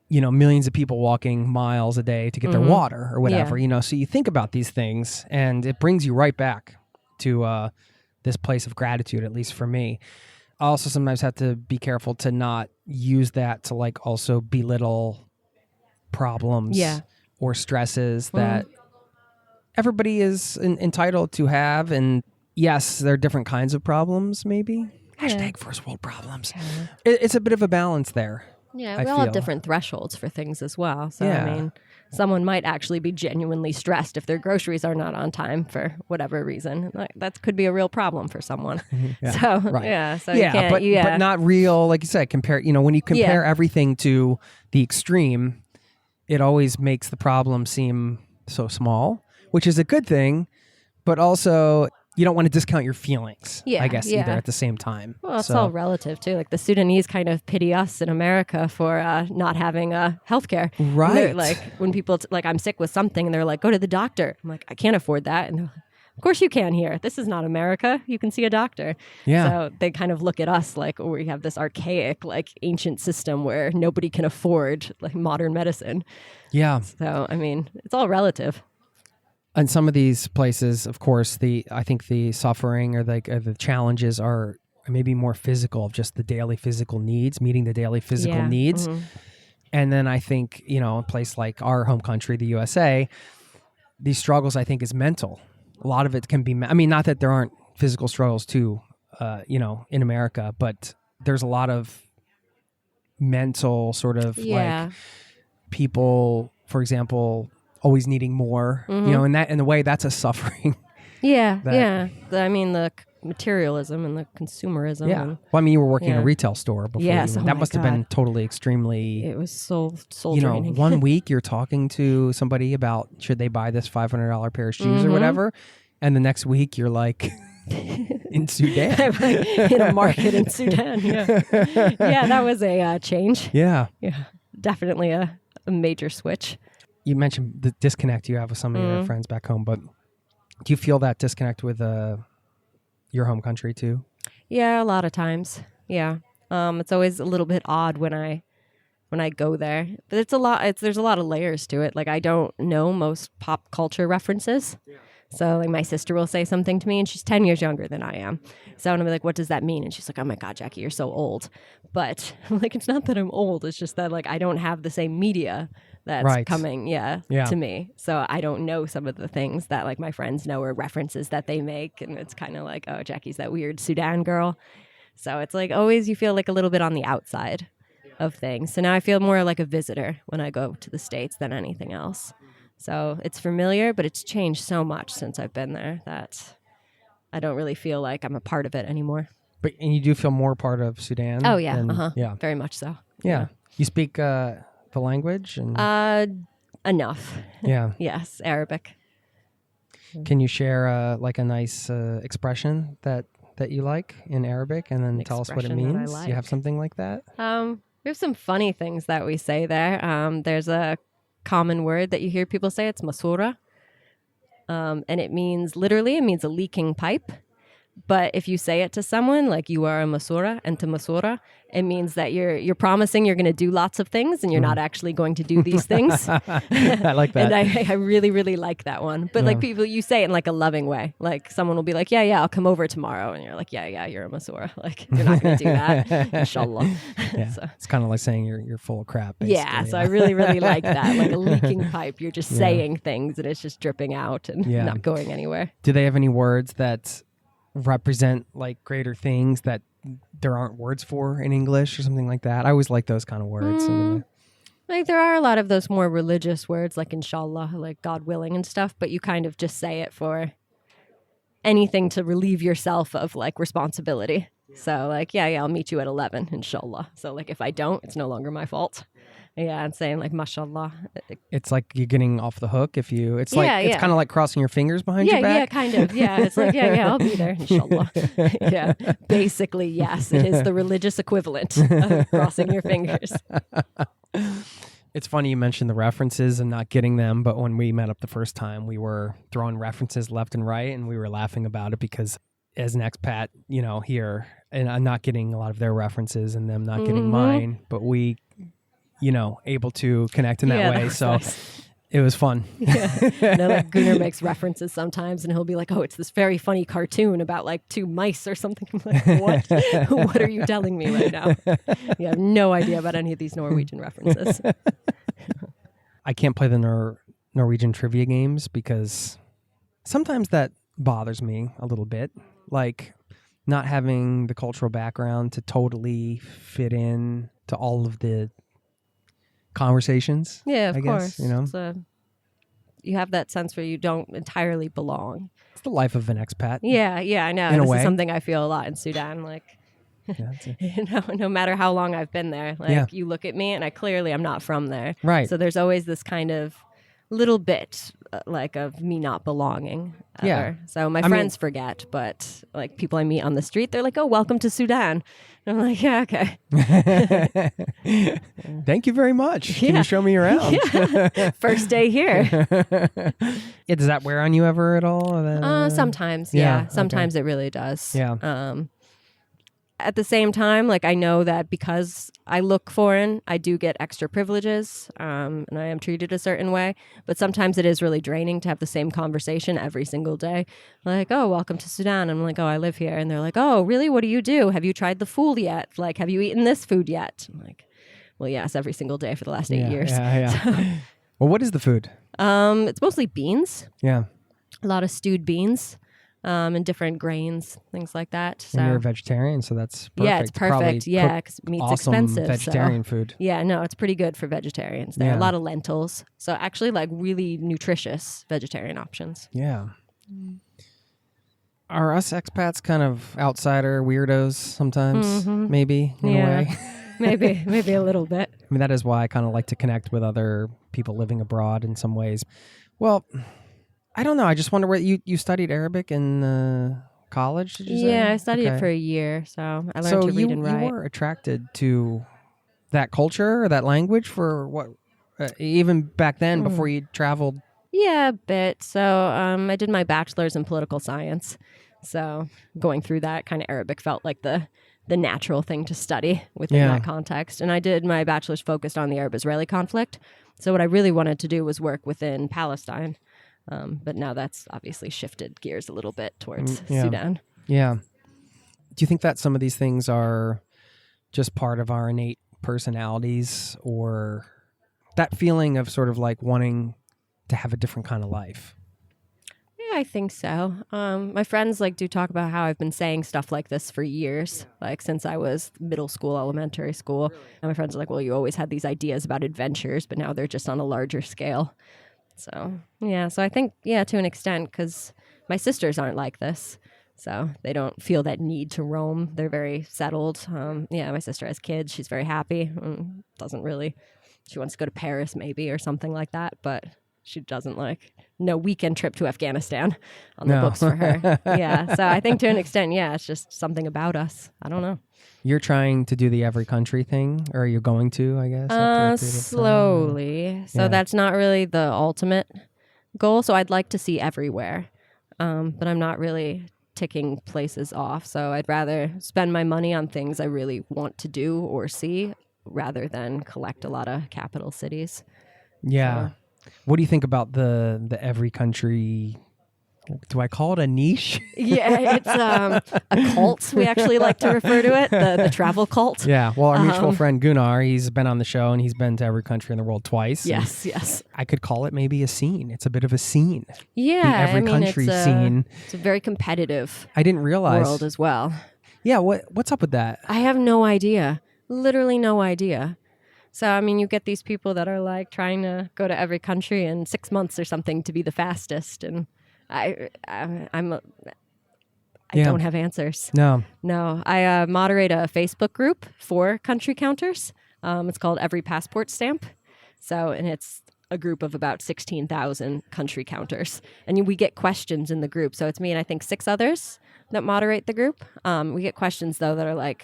you know, millions of people walking miles a day to get their water or whatever, you know? So you think about these things and it brings you right back to this place of gratitude, at least for me. I also sometimes have to be careful to not use that to like also belittle problems. Yeah. Or stresses that everybody is entitled to have. And yes, there are different kinds of problems, maybe. Hashtag first world problems. Yeah. It's a bit of a balance there. Yeah, we all have different thresholds for things as well. So, I mean, someone might actually be genuinely stressed if their groceries are not on time for whatever reason. Like, that could be a real problem for someone. So, but not real, like you said, when you compare everything to the extreme, it always makes the problem seem so small, which is a good thing, but also you don't want to discount your feelings, I guess, either at the same time. Well, it's all relative, too. Like the Sudanese kind of pity us in America for not having healthcare. Right. Like when people, I'm sick with something and they're like, go to the doctor. I'm like, I can't afford that. And Of course you can here. This is not America. You can see a doctor. Yeah. So they kind of look at us like we have this archaic, like ancient system where nobody can afford like modern medicine. Yeah. So, I mean, it's all relative. And some of these places, of course, I think the suffering or the challenges are maybe more physical, of just the daily physical needs, meeting the daily physical needs. Mm-hmm. And then I think, a place like our home country, the USA, these struggles, I think, is mental. A lot of it can be, not that there aren't physical struggles too, in America, but there's a lot of mental sort of like people, for example, always needing more, and that in a way that's a suffering. Yeah. The materialism and the consumerism. Yeah. And, Well, you were working in a retail store before. Yes. That must have been totally extremely. It was soul draining. 1 week you're talking to somebody about should they buy this $500 pair of shoes or whatever, and the next week you're like in Sudan. In a market in Sudan. Yeah. Yeah, that was a change. Yeah. Yeah. Definitely a major switch. You mentioned the disconnect you have with some of your friends back home, but do you feel that disconnect with your home country too? Yeah, a lot of times. Yeah. It's always a little bit odd when I go there. But there's a lot of layers to it. Like I don't know most pop culture references. Yeah. So like my sister will say something to me and she's 10 years younger than I am. So I'm like, what does that mean? And she's like, oh my God, Jacqui, you're so old. But I'm like, it's not that I'm old. It's just that like I don't have the same media that's coming to me. So I don't know some of the things that like my friends know or references that they make. And it's kind of like, oh, Jackie's that weird Sudan girl. So it's like always you feel like a little bit on the outside of things. So now I feel more like a visitor when I go to the States than anything else. So it's familiar, but it's changed so much since I've been there that I don't really feel like I'm a part of it anymore. And you do feel more part of Sudan? Oh, yeah. Yeah. Very much so. Yeah. You speak the language? Enough. Yeah. Yes, Arabic. Can you share like a nice expression that you like in Arabic and then tell us what it means? You have something like that? We have some funny things that we say there. There's a common word that you hear people say. It's masura. And it means a leaking pipe. But if you say it to someone, like you are a masura, and to masura, it means that you're promising you're going to do lots of things and you're not actually going to do these things. I like that. And I really, really like that one. But like people, you say it in like a loving way. Like someone will be like, yeah, I'll come over tomorrow. And you're like, yeah, you're a masura. Like you're not going to do that. Inshallah. Yeah. So. It's kind of like saying you're full of crap. Yeah. So I really, really like that. Like a leaking pipe. You're just saying things and it's just dripping out and not going anywhere. Do they have any words that represent like greater things that there aren't words for in English or something like that? I always like those kind of words. Like there are a lot of those more religious words like inshallah, like God willing and stuff, but you kind of just say it for anything to relieve yourself of like responsibility. So like, yeah, I'll meet you at 11, inshallah. So like if I don't, it's no longer my fault. Yeah, and saying like mashallah. It's like you're getting off the hook if you. It's it's kind of like crossing your fingers behind your back. Yeah, kind of. Yeah, it's like yeah, I'll be there, inshallah. Yeah, basically yes, it is the religious equivalent of crossing your fingers. It's funny you mentioned the references and not getting them, but when we met up the first time, we were throwing references left and right, and we were laughing about it because as an expat, here, and I'm not getting a lot of their references and them not getting mine, but we. Able to connect in that way. That so nice. It was fun. Yeah. Like Gunnar makes references sometimes and he'll be like, oh, it's this very funny cartoon about like two mice or something. I'm like, what? What are you telling me right now? You have no idea about any of these Norwegian references. I can't play the Norwegian trivia games because sometimes that bothers me a little bit. Like not having the cultural background to totally fit in to all of the conversations. Yeah, of course. Guess, you have that sense where you don't entirely belong. It's the life of an expat. Yeah, I know. This is something I feel a lot in Sudan. Like, no matter how long I've been there, like you look at me and I'm not from there. Right. So there's always this kind of little bit like of me not belonging ever. Yeah. So my I friends forget, but like people I meet on the street, they're like, "Oh, welcome to Sudan." And I'm like, "Yeah, okay." Thank you very much. Can Yeah. you show me around? Yeah. First day here. Yeah, does that wear on you ever at all? Sometimes, yeah, yeah. Sometimes it really does. Yeah. At the same time, like I know that because I look foreign, I do get extra privileges, and I am treated a certain way. But sometimes it is really draining to have the same conversation every single day. Like, "Oh, welcome to Sudan." I'm like, "Oh, I live here." And they're like, "Oh, really? What do you do? Have you tried the food yet? Like, have you eaten this food yet?" I'm like, "Well, yes, every single day for the last 8 years." Yeah. Well, what is the food? It's mostly beans, Yeah. a lot of stewed beans. And different grains, things like that. So And you're a vegetarian, so that's perfect. yeah, it's perfect. Probably Yeah, because meat's awesome expensive. vegetarian so. food. Yeah, no, it's pretty good for vegetarians. There are Yeah. a lot of lentils, so actually like really nutritious vegetarian options. Yeah. Are us expats kind of outsider weirdos sometimes? Maybe in a way. maybe a little bit. I mean, that is why I kind of like to connect with other people living abroad in some ways. Well, I don't know. I just wonder where you studied Arabic in college, did you say? Yeah, I studied it Okay. for a year, so I learned to read and write. You were attracted to that culture or that language for what, even back then before you traveled? Yeah, a bit. So I did my bachelor's in political science. So going through that, kind of Arabic felt like the natural thing to study within that context. And I did my bachelor's focused on the Arab-Israeli conflict. So what I really wanted to do was work within Palestine. But now that's obviously shifted gears a little bit towards Sudan. Yeah. Do you think that some of these things are just part of our innate personalities, or that feeling of sort of like wanting to have a different kind of life? Yeah, I think so. My friends do talk about how I've been saying stuff like this for years, like since I was middle school, elementary school. And my friends are like, "Well, you always had these ideas about adventures, but now they're just on a larger scale." So, yeah. So I think, to an extent, because my sisters aren't like this. So they don't feel that need to roam. They're very settled. My sister has kids. She's very happy. She wants to go to Paris maybe or something like that. But she doesn't no weekend trip to Afghanistan on the books for her. Yeah. So I think to an extent, it's just something about us. I don't know. You're trying to do the every country thing, or you're going to, I guess? after a period of time? Slowly. So that's not really the ultimate goal. So I'd like to see everywhere, but I'm not really ticking places off. So I'd rather spend my money on things I really want to do or see rather than collect a lot of capital cities. Yeah. So. What do you think about the every country? Do I call it a niche? Yeah, it's a cult. We actually like to refer to it, the travel cult. Yeah. Well, our mutual friend Gunnar, he's been on the show and he's been to every country in the world twice. Yes. I could call it maybe a scene. It's a bit of a scene. Yeah. The every country scene. It's a very competitive I didn't realize. world as well. Yeah. What's up with that? I have no idea. Literally no idea. So, you get these people that are trying to go to every country in 6 months or something to be the fastest. And I don't have answers. No. I moderate a Facebook group for country counters. It's called Every Passport Stamp. And it's a group of about 16,000 country counters. And we get questions in the group. So it's me and I think 6 others that moderate the group. We get questions, though, that are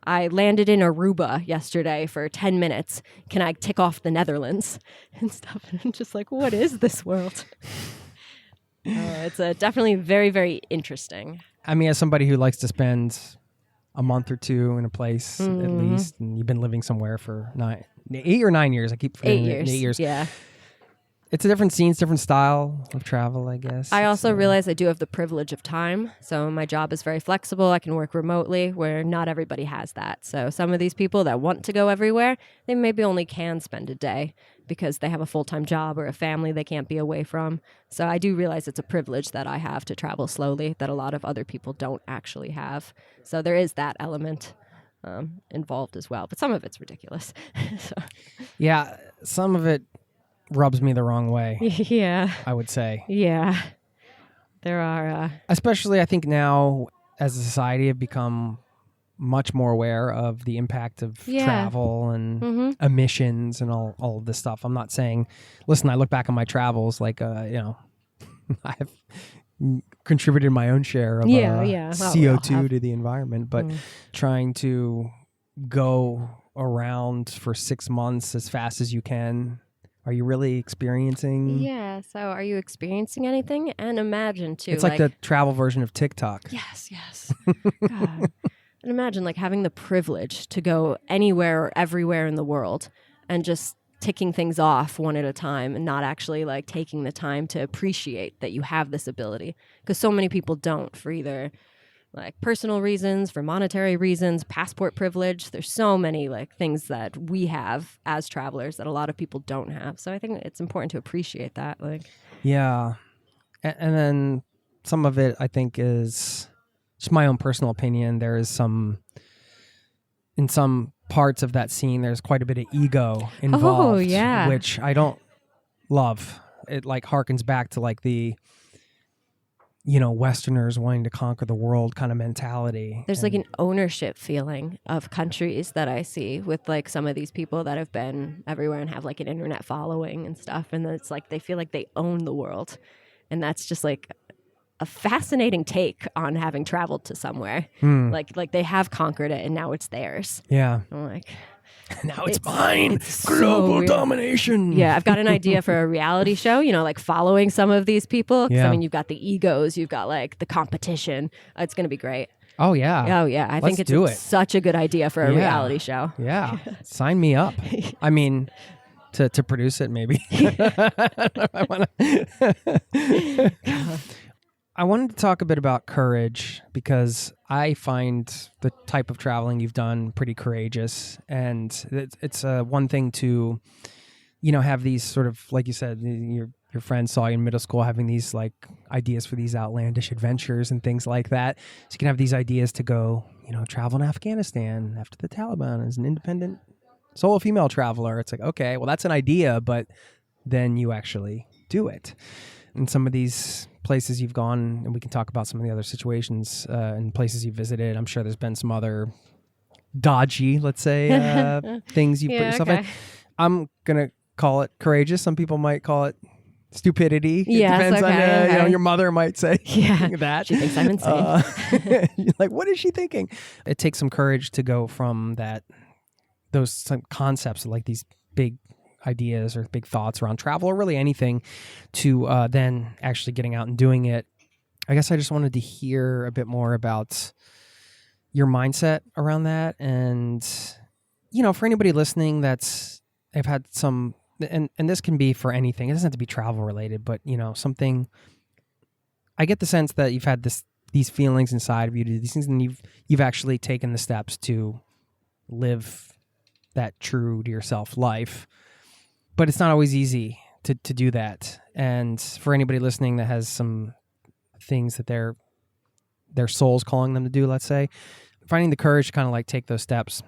I landed in Aruba yesterday for 10 minutes. Can I tick off the Netherlands? And stuff. And I'm just what is this world? It's definitely very, very interesting. As somebody who likes to spend a month or two in a place at least, and you've been living somewhere for 8 or 9 years. I keep forgetting 8 years. 8 years. Yeah. It's a different scene, it's a different style of travel, I guess. I also realize I do have the privilege of time. So my job is very flexible. I can work remotely, where not everybody has that. So some of these people that want to go everywhere, they maybe only can spend a day because they have a full-time job or a family they can't be away from. So I do realize it's a privilege that I have to travel slowly that a lot of other people don't actually have. So there is that element involved as well. But some of it's ridiculous. Yeah, some of it rubs me the wrong way. Yeah. I would say. Yeah. There are... Especially, I think now, as a society, have become much more aware of the impact of travel and emissions and all of this stuff. I'm not saying, listen, I look back on my travels like, I've contributed my own share of CO2 to the environment, but trying to go around for 6 months as fast as you can. Are you really experiencing? Yeah. So are you experiencing anything? And imagine too. It's like the travel version of TikTok. Yes. God. And imagine like having the privilege to go anywhere or everywhere in the world and just ticking things off one at a time and not actually like taking the time to appreciate that you have this ability. Because so many people don't, for either like personal reasons, for monetary reasons, passport privilege. There's so many like things that we have as travelers that a lot of people don't have. So I think it's important to appreciate that. Like, yeah. And then some of it I think is just my own personal opinion. There is in some parts of that scene, there's quite a bit of ego involved, which I don't love. It like harkens back to like the, Westerners wanting to conquer the world kind of mentality. There's like an ownership feeling of countries that I see with like some of these people that have been everywhere and have like an internet following and stuff. And it's like they feel like they own the world. And that's just like a fascinating take on having traveled to somewhere. Like they have conquered it and now it's theirs. Yeah. I'm like, now it's mine. It's global domination. Yeah, I've got an idea for a reality show, like following some of these people. I mean, you've got the egos, you've got like the competition. It's going to be great. Oh, yeah. Oh, yeah. I think it's such a good idea for a reality show. Yeah. Sign me up. I mean, to produce it, maybe. I wanted to talk a bit about courage because I find the type of traveling you've done pretty courageous. And it's one thing to, have these sort of, like you said, your friends saw you in middle school having these like ideas for these outlandish adventures and things like that. So you can have these ideas to go, travel in Afghanistan after the Taliban as an independent solo female traveler. It's like, okay, well, that's an idea, but then you actually do it. In some of these places you've gone, and we can talk about some of the other situations and places you visited. I'm sure there's been some other dodgy, let's say, things you've put yourself in. I'm going to call it courageous. Some people might call it stupidity. It depends on, your mother might say that. She thinks I'm insane. You're like, what is she thinking? It takes some courage to go from some concepts like these big ideas or big thoughts around travel or really anything to then actually getting out and doing it. I guess I just wanted to hear a bit more about your mindset around that. And, for anybody listening I've had some, and this can be for anything. It doesn't have to be travel related, but, something, I get the sense that you've had these feelings inside of you to do these things, and you've actually taken the steps to live that true to yourself life. But it's not always easy to do that. And for anybody listening that has some things that their soul's calling them to do, let's say, finding the courage to kind of like take those steps,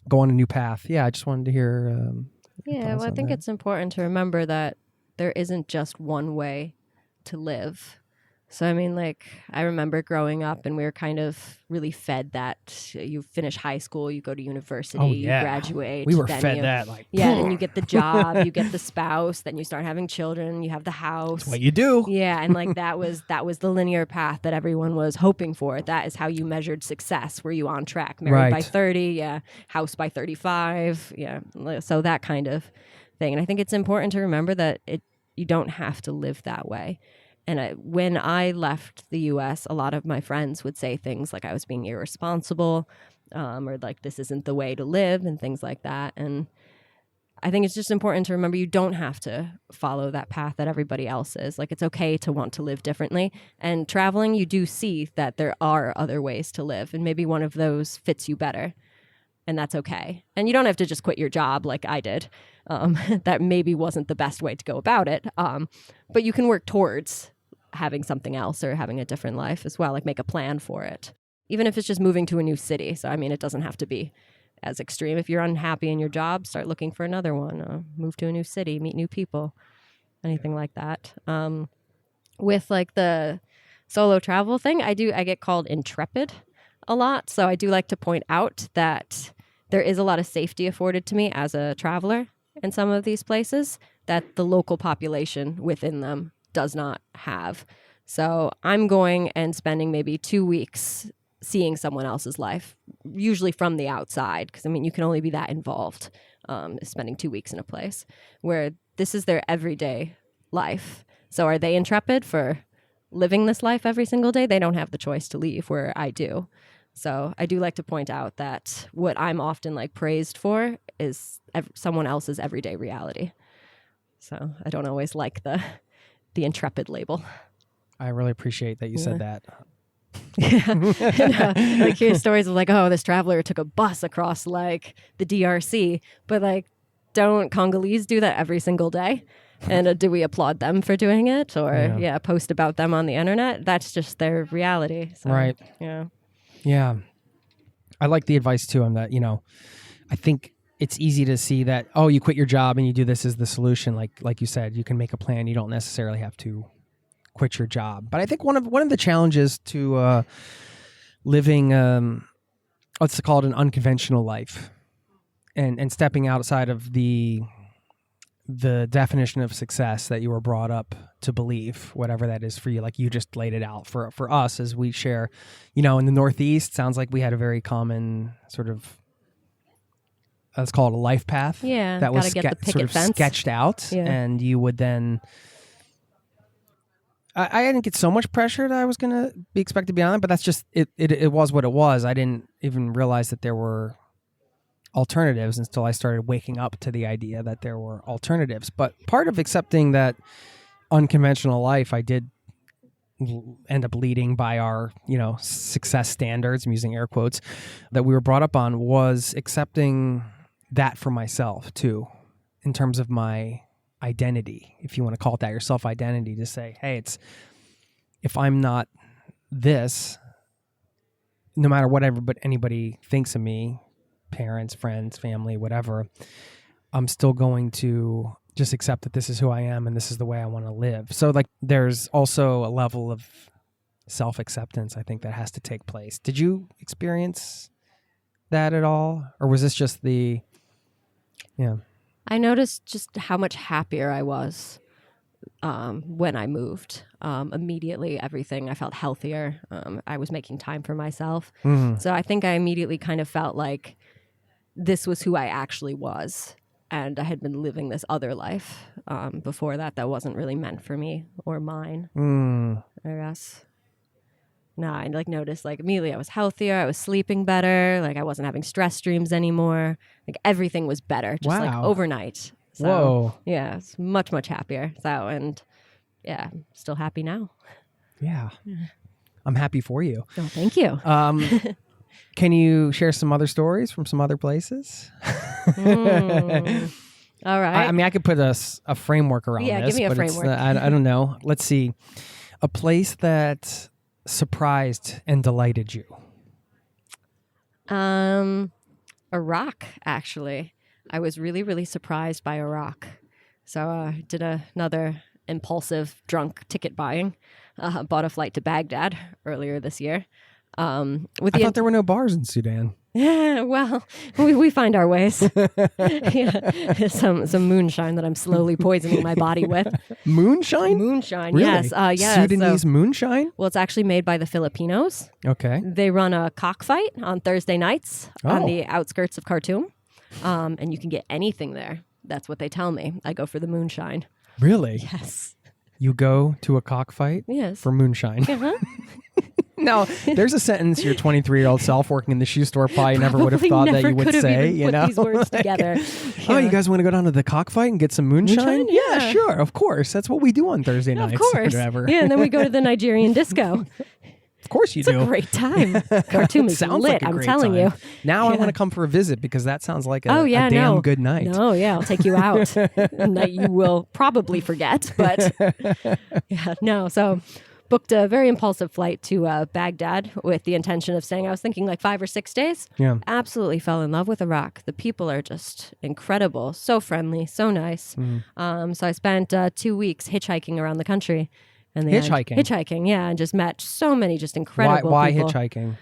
go on a new path. Yeah, I just wanted to hear. Well, I think it's important to remember that there isn't just one way to live. So, I mean, like, I remember growing up and we were kind of really fed that you finish high school, you go to university, you graduate. We were fed that, like, then you get the job, you get the spouse, then you start having children, you have the house. That's what you do. Yeah, and like that was the linear path that everyone was hoping for. That is how you measured success. Were you on track? Married by 30, house by 35, so that kind of thing. And I think it's important to remember that you don't have to live that way. And when I left the U.S., a lot of my friends would say things like I was being irresponsible or like this isn't the way to live and things like that. And I think it's just important to remember you don't have to follow that path that everybody else is. Like, it's okay to want to live differently. And traveling, you do see that there are other ways to live. And maybe one of those fits you better. And that's okay. And you don't have to just quit your job like I did. That maybe wasn't the best way to go about it. But you can work towards having something else or having a different life as well, like make a plan for it, even if it's just moving to a new city. So, I mean, it doesn't have to be as extreme. If you're unhappy in your job, start looking for another one, move to a new city, meet new people, anything like that. With like the solo travel thing, I get called intrepid. a lot. So I do like to point out that there is a lot of safety afforded to me as a traveler in some of these places that the local population within them does not have. So I'm going and spending maybe 2 weeks seeing someone else's life, usually from the outside, because I mean, you can only be that involved, spending 2 weeks in a place where this is their everyday life. So are they intrepid for living this life every single day? They don't have the choice to leave, where I do. So I do like to point out that what I'm often like praised for is someone else's everyday reality. So I don't always like the intrepid label. I really appreciate that you said that. Yeah. And, like hear stories of like, oh, this traveler took a bus across like the DRC, but like, don't Congolese do that every single day? And do we applaud them for doing it, or post about them on the internet? That's just their reality. So, right. Yeah. I like the advice too on that. You know, I think it's easy to see that, oh, you quit your job and you do this as the solution. Like you said, you can make a plan. You don't necessarily have to quit your job. But I think one of the challenges to living what's called an unconventional life and stepping outside of the definition of success that you were brought up to believe, whatever that is for you, like you just laid it out for us as we share, you know, in the Northeast, sounds like we had a very common sort of, let's call it a life path. Yeah. That was sort of sketched out. Yeah. And you would then, I didn't get so much pressure that I was going to be expected to be on it, but that's just, it was what it was. I didn't even realize that there were alternatives until I started waking up to the idea that there were alternatives. But part of accepting that unconventional life, I did end up leading by our, you know, success standards, I'm using air quotes, that we were brought up on, was accepting that for myself too, in terms of my identity, if you want to call it that, your self-identity, to say, hey, if I'm not this, no matter whatever but anybody thinks of me, parents, friends, family, whatever, I'm still going to just accept that this is who I am and this is the way I want to live. So like there's also a level of self-acceptance, I think, that has to take place. Did you experience that at all? Or was this just I noticed just how much happier I was when I moved. Immediately, everything, I felt healthier. I was making time for myself. Mm-hmm. So I think I immediately kind of felt like this was who I actually was. And I had been living this other life before that wasn't really meant for me or mine, I guess. No, I like noticed like immediately I was healthier. I was sleeping better. Like I wasn't having stress dreams anymore. Like everything was better, just like overnight. So, whoa. Yeah, it's much, much happier. So, and yeah, still happy now. Yeah. I'm happy for you. Oh, thank you. Can you share some other stories from some other places? All right. I mean, I could put a framework around this. Yeah, give me a framework. I don't know. Let's see. A place that surprised and delighted you. Iraq, actually. I was really, really surprised by Iraq. So I did another impulsive drunk ticket buying. Bought a flight to Baghdad earlier this year. I thought there were no bars in Sudan. Yeah, well, we find our ways. Yeah. Some moonshine that I'm slowly poisoning my body with. Moonshine? Moonshine, really? yes. Yeah. Sudanese moonshine? Well, it's actually made by the Filipinos. Okay. They run a cockfight on Thursday nights on the outskirts of Khartoum. And you can get anything there. That's what they tell me. I go for the moonshine. Really? Yes. You go to a cockfight for moonshine? Uh-huh. Now, there's a sentence your 23-year-old self working in the shoe store probably never would have thought that you would say. You know, these words together. Oh, you guys want to go down to the cockfight and get some moonshine? Yeah, sure, of course. That's what we do on Thursday nights. Of course. Whatever. Yeah, and then we go to the Nigerian disco. Of course you do. It's a great time. Khartoum is sounds lit, like a I'm great telling time. you. Now I want to come for a visit because that sounds like a damn good night. No, yeah, I'll take you out. A night you will probably forget, but yeah, no. So booked a very impulsive flight to Baghdad with the intention of staying, I was thinking like 5 or 6 days. Yeah. Absolutely fell in love with Iraq. The people are just incredible, so friendly, so nice. So I spent 2 weeks hitchhiking around the country. And hitchhiking? Hitchhiking, yeah, and just met so many just incredible Why people. hitchhiking?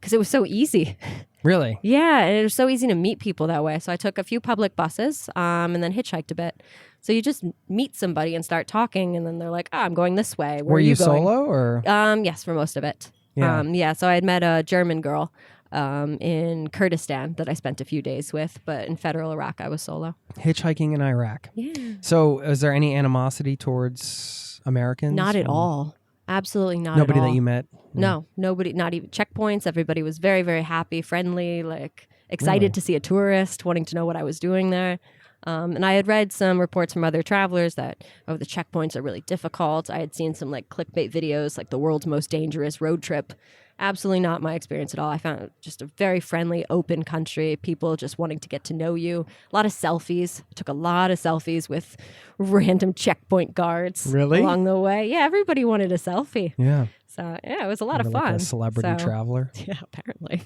because it was so easy. Really? Yeah, and it was so easy to meet people that way. So I took a few public buses and then hitchhiked a bit. So you just meet somebody and start talking, and then they're like, "Oh, I'm going this way. Where Were are you going?" solo or? Yes, for most of it. Yeah. So I had met a German girl in Kurdistan that I spent a few days with, but in federal Iraq, I was solo. Hitchhiking in Iraq. Yeah. So is there any animosity towards Americans? Not at all. Absolutely not Nobody at all. that you met? No, nobody, not even checkpoints. Everybody was very, very happy, friendly, like excited Really? to see a tourist, wanting to know what I was doing there. And I had read some reports from other travelers that, the checkpoints are really difficult. I had seen some like clickbait videos, like the world's most dangerous road trip. Absolutely not my experience at all. I found it just a very friendly, open country, people just wanting to get to know you. A lot of selfies. I took a lot of selfies with random checkpoint guards Really? along the way. Yeah, everybody wanted a selfie. Yeah. So, yeah, it was a lot of You're like fun. a celebrity traveler. Yeah, apparently.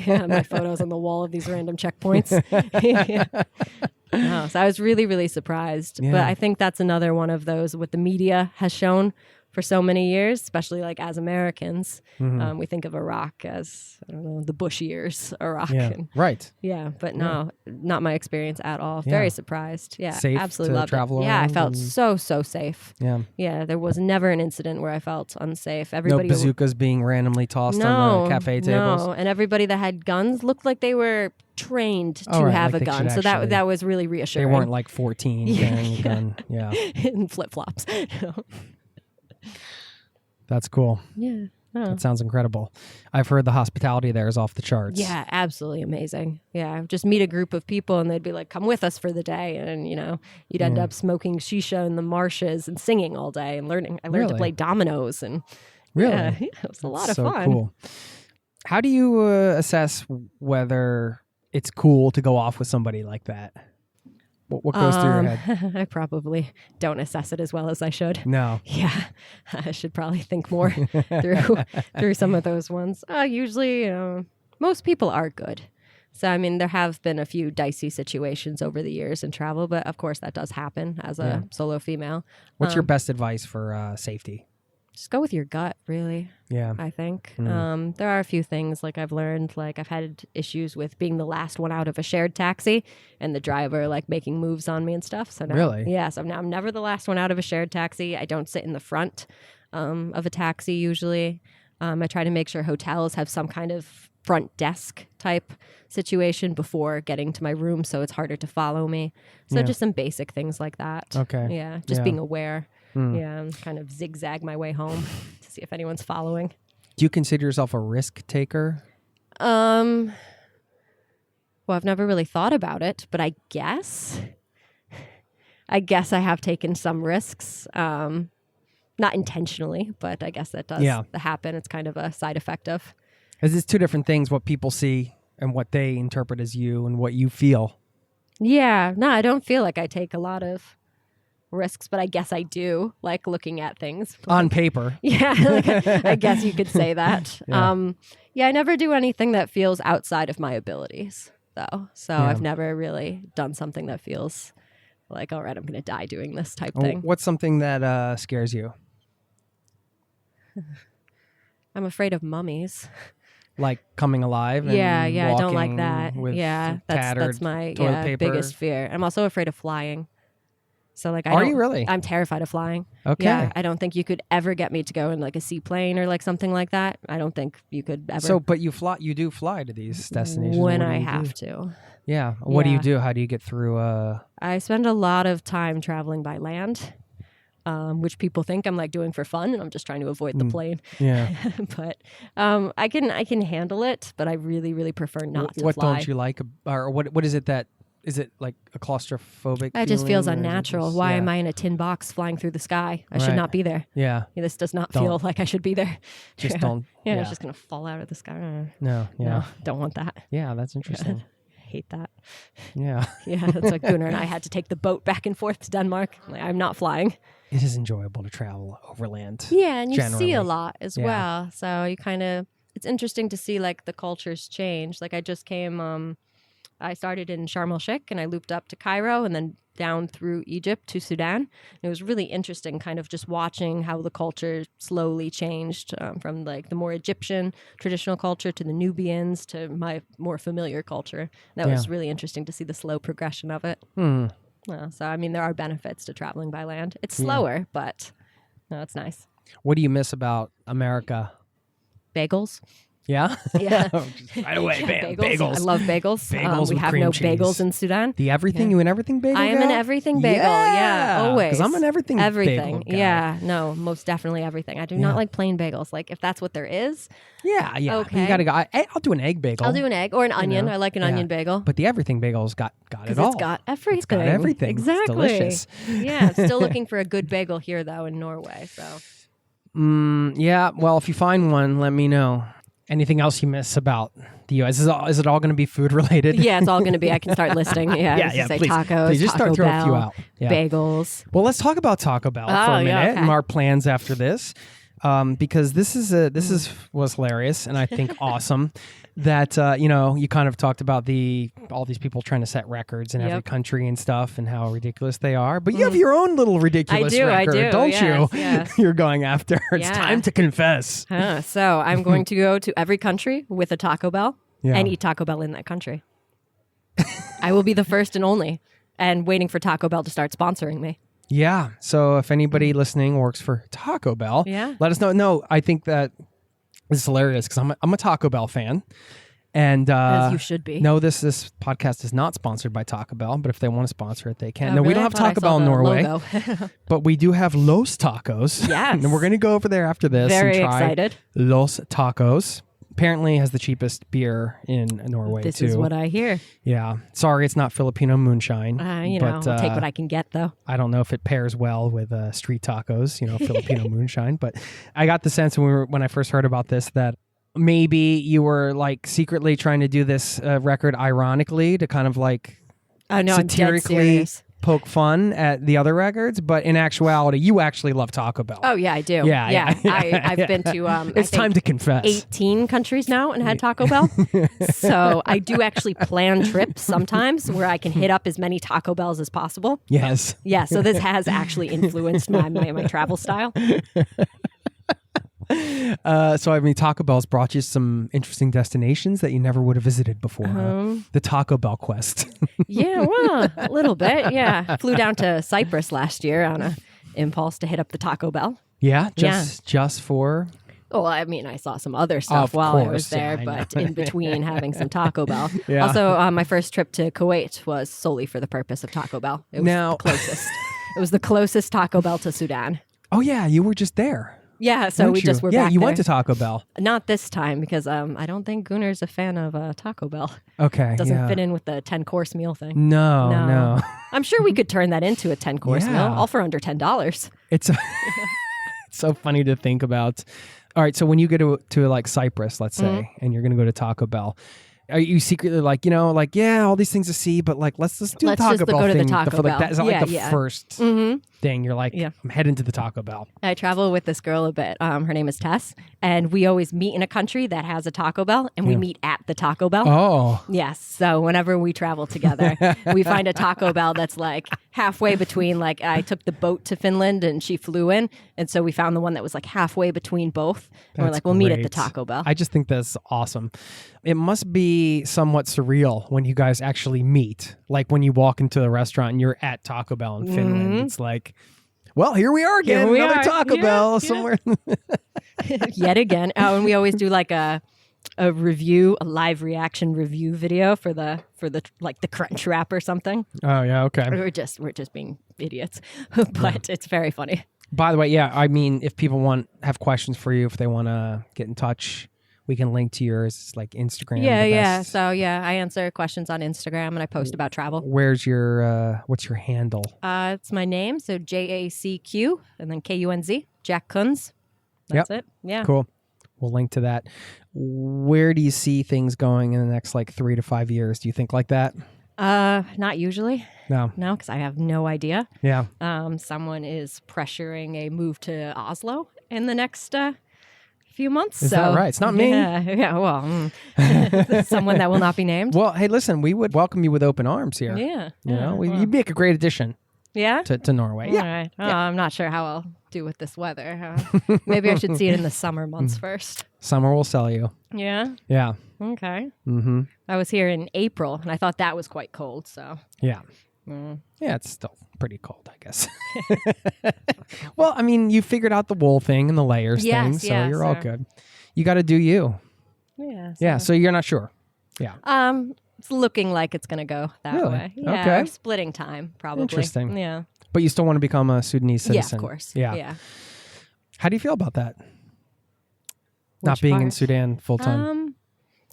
Yeah, my photos on the wall of these random checkpoints. Yeah. No, so I was really, really surprised. Yeah. But I think that's another one of those what the media has shown for so many years, especially like as Americans. We think of Iraq as, I don't know, the Bush years, Iraq. Yeah. And, Right. yeah, but no, not my experience at all. Yeah. Very surprised. Yeah, Safe absolutely to loved travel it. Yeah, I around felt and- so safe. Yeah. Yeah, there was never an incident where I felt unsafe. Everybody No bazookas being randomly tossed on the cafe tables. No, and everybody that had guns looked like they were trained to Oh, right, have like a they gun. should So actually- that was really They reassuring. weren't like 14 carrying a gun. Yeah. in flip flops. That's cool. Yeah. Oh. That sounds incredible. I've heard the hospitality there is off the charts. Yeah, absolutely amazing. Yeah, just meet a group of people and they'd be like, "Come with us for the day," and you'd end up smoking shisha in the marshes and singing all day and learning. I learned to Really? play dominoes and Really? yeah, it was a lot That's of so fun. cool. How do you assess whether it's cool to go off with somebody like that? What goes through your head? I probably don't assess it as well as I should. No. Yeah, I should probably think more through some of those ones. Usually, most people are good. So, I mean, there have been a few dicey situations over the years in travel, but of course that does happen as a solo female. What's your best advice for safety? Just go with your gut, really. Yeah. I think. There are a few things like I've learned, like I've had issues with being the last one out of a shared taxi and the driver like making moves on me and stuff. So now, Really? Yeah. So now I'm never the last one out of a shared taxi. I don't sit in the front of a taxi usually. I try to make sure hotels have some kind of front desk type situation before getting to my room so it's harder to follow me. So just some basic things like that. Okay. Yeah. Just Yeah. being aware. Yeah, and kind of zigzag my way home to see if anyone's following. Do you consider yourself a risk taker? Well, I've never really thought about it, but I guess I have taken some risks. Not intentionally, but I guess that does happen. It's kind of a side effect of. Is it's two different things, what people see and what they interpret as you and what you feel? Yeah, no, I don't feel like I take a lot of risks, but I guess I do, like looking at things. On paper. Yeah, like I guess you could say that. Yeah. I never do anything that feels outside of my abilities, though. So I've never really done something that feels like, all right, I'm going to die doing this type thing. What's something that scares you? I'm afraid of mummies. Like coming alive? And Yeah, I don't like walking that. with Yeah, tattered that's my toilet paper? biggest fear. I'm also afraid of flying. So like, Are you really? I'm terrified of flying. Okay. Yeah, I don't think you could ever get me to go in like a seaplane or like something like that. I don't think you could ever. So, but you do fly to these destinations when What do I you have do? to. Yeah. What do you Yeah. do? How do you get through? I spend a lot of time traveling by land, which people think I'm like doing for fun, and I'm just trying to avoid the plane. Yeah. But I can handle it, but I really, really prefer not to What fly. don't you like, or what is it that? Is it like a claustrophobic? It just feels feeling, or is it unnatural. just- Why yeah. am I in a tin box flying through the sky? I should Right. not be there. Yeah. This does not Don't. feel like I should be there. Just Yeah. don't. Yeah, Yeah. it's just gonna fall out of the sky. No. Yeah. No, don't want that. Yeah. That's interesting. Hate that. Yeah. Yeah, that's like Gunnar and I had to take the boat back and forth to Denmark. Like, I'm not flying. It is enjoyable to travel overland. Yeah, and you see generally. a lot as Yeah. well. So you kind of, it's interesting to see like the cultures change. Like I just came I started in Sharm el Sheikh and I looped up to Cairo and then down through Egypt to Sudan. And it was really interesting kind of just watching how the culture slowly changed from like the more Egyptian traditional culture to the Nubians to my more familiar culture. That was really interesting to see the slow progression of it. So, I mean, there are benefits to traveling by land. It's slower, but no, it's nice. What do you miss about America? Bagels. Yeah? Yeah. Just right away, bam, bagels. bagels. I love bagels. Bagels we with have cream no cheese. bagels in Sudan. The everything? You an everything bagel I am an guy? everything bagel. Yeah, always. Because I'm an everything bagel Everything. guy. Yeah, no, most definitely everything. I do not like plain bagels. Like if that's what there is, Yeah. Okay. You gotta go. I'll do an egg bagel. I'll do an egg or an onion. know? I like an Yeah. onion bagel. But the everything bagel's got it Because all. it's got everything. It's got everything. It's Exactly. delicious. Yeah, I'm still looking for a good bagel here though in Norway. So Yeah. Well, if you find one, let me know. Anything else you miss about the U.S.? Is it all going to be food related? yeah, it's all going to be. I can start listing. Yeah, Yeah, say please. tacos, Please just Taco start throwing a few Bell, out. Yeah. bagels. Well, let's talk about Taco Bell for Oh, a minute yeah, okay. and our plans after this, because this was hilarious and I think awesome. That you kind of talked about all these people trying to set records in every Yep. country and stuff and how ridiculous they are. But you have your own little ridiculous I record, do, don't yes, you? yes. You're going after. It's Yeah. time to confess. So I'm going to go to every country with a Taco Bell Yeah. and eat Taco Bell in that country. I will be the first and only, and waiting for Taco Bell to start sponsoring me. Yeah. So if anybody listening works for Taco Bell, Yeah. let us know. No, I think that this is hilarious because I'm a Taco Bell fan. And As you should be. No, this podcast is not sponsored by Taco Bell, but if they want to sponsor it, they can. Oh, No, we really? don't I have thought I Taco saw Bell in the Norway, logo. but we do have Los Tacos. Yes. And we're going to go over there after this Very and try excited. Los Tacos. Apparently has the cheapest beer in Norway, This too. is what I hear. Yeah. Sorry, it's not Filipino moonshine. I'll take what I can get, though. I don't know if it pairs well with street tacos, Filipino moonshine. But I got the sense when I first heard about this that maybe you were like secretly trying to do this record ironically to kind of like Oh, no, I'm dead satirically serious. poke fun at the other records. But in actuality, you actually love Taco Bell. Oh, yeah, I do. Yeah. I've been to It's time to confess. 18 countries now and had Taco Bell. So I do actually plan trips sometimes where I can hit up as many Taco Bells as possible. Yes. Yeah, so this has actually influenced my travel style. So I mean, Taco Bell's brought you some interesting destinations that you never would have visited before. The Taco Bell quest. Yeah, well, a little bit. Yeah, flew down to Cyprus last year on a impulse to hit up the Taco Bell. Yeah, just for. Well, I mean, I saw some other stuff Of while I course, was there, yeah, I know. but in between having some Taco Bell. Yeah. Also, my first trip to Kuwait was solely for the purpose of Taco Bell. It was Now- the closest. It was the closest Taco Bell to Sudan. Oh yeah, you were just there. Yeah, so weren't we you? just were Yeah, back you there. went to Taco Bell. Not this time because I don't think Gunar's a fan of Taco Bell. Okay, Doesn't fit in with the 10-course meal thing. No. I'm sure we could turn that into a 10-course Yeah. meal, all for under $10. It's it's so funny to think about. All right, so when you go to like Cyprus, let's say, Mm-hmm. and you're going to go to Taco Bell, are you secretly like, yeah, all these things to see, but like, let's just do Let's the Taco just Bell go to the thing. Taco like, Bell. that is that like Yeah, the yeah. first thing. You're like, Yeah. I'm heading to the Taco Bell. I travel with this girl a bit. Her name is Tess, and we always meet in a country that has a Taco Bell, and we meet at the Taco Bell. Oh, Yes. So whenever we travel together, we find a Taco Bell that's like halfway between, like I took the boat to Finland and she flew in. And so we found the one that was like halfway between both. And we're That's like, we'll meet at the great. Taco Bell. I just think that's awesome. It must be somewhat surreal when you guys actually meet. Like when you walk into a restaurant and you're at Taco Bell in Finland. It's like, well, here we are again. Here we Another are. Taco Yeah, Bell yeah. somewhere. Yet again. Oh, and we always do like a review, a live reaction review video for the like the Crunch Wrap or something. Oh, yeah. Okay. We're just being idiots, but it's very funny. By the way, yeah, I mean, if people have questions for you, if they want to get in touch, we can link to yours, like Instagram. Yeah, the yeah. best. So yeah, I answer questions on Instagram and I post about travel. What's your handle? It's my name, so JACQ and then KUNZ, Jacquelyn Kunz. That's it. Yeah. Cool. We'll link to that. Where do you see things going in the next like 3 to 5 years? Do you think like that? Not usually. No. No, because I have no idea. few months. Is that right? It's not me. Yeah. Well, someone that will not be named. Well, hey, listen, we would welcome you with open arms here. Yeah. You know, you'd make a great addition Yeah. to Norway. All right. I'm not sure how I'll do with this weather. Maybe I should see it in the summer months first. Summer will sell you. Yeah. Yeah. Okay. Mm-hmm. I was here in April, and I thought that was quite cold. So. Yeah. Mm. Yeah, it's still pretty cold, I guess. Well, I mean, you figured out the wool thing and the layers thing, so you're all good. You got to do you. Yeah. Yeah, so you're not sure. Yeah. It's looking like it's going to go that Really? way. Yeah, Okay. or splitting time, probably. Interesting. Yeah. But you still want to become a Sudanese Yeah, citizen. of course. Yeah. Yeah. How do you feel about that? Not Which being in part? Sudan full time.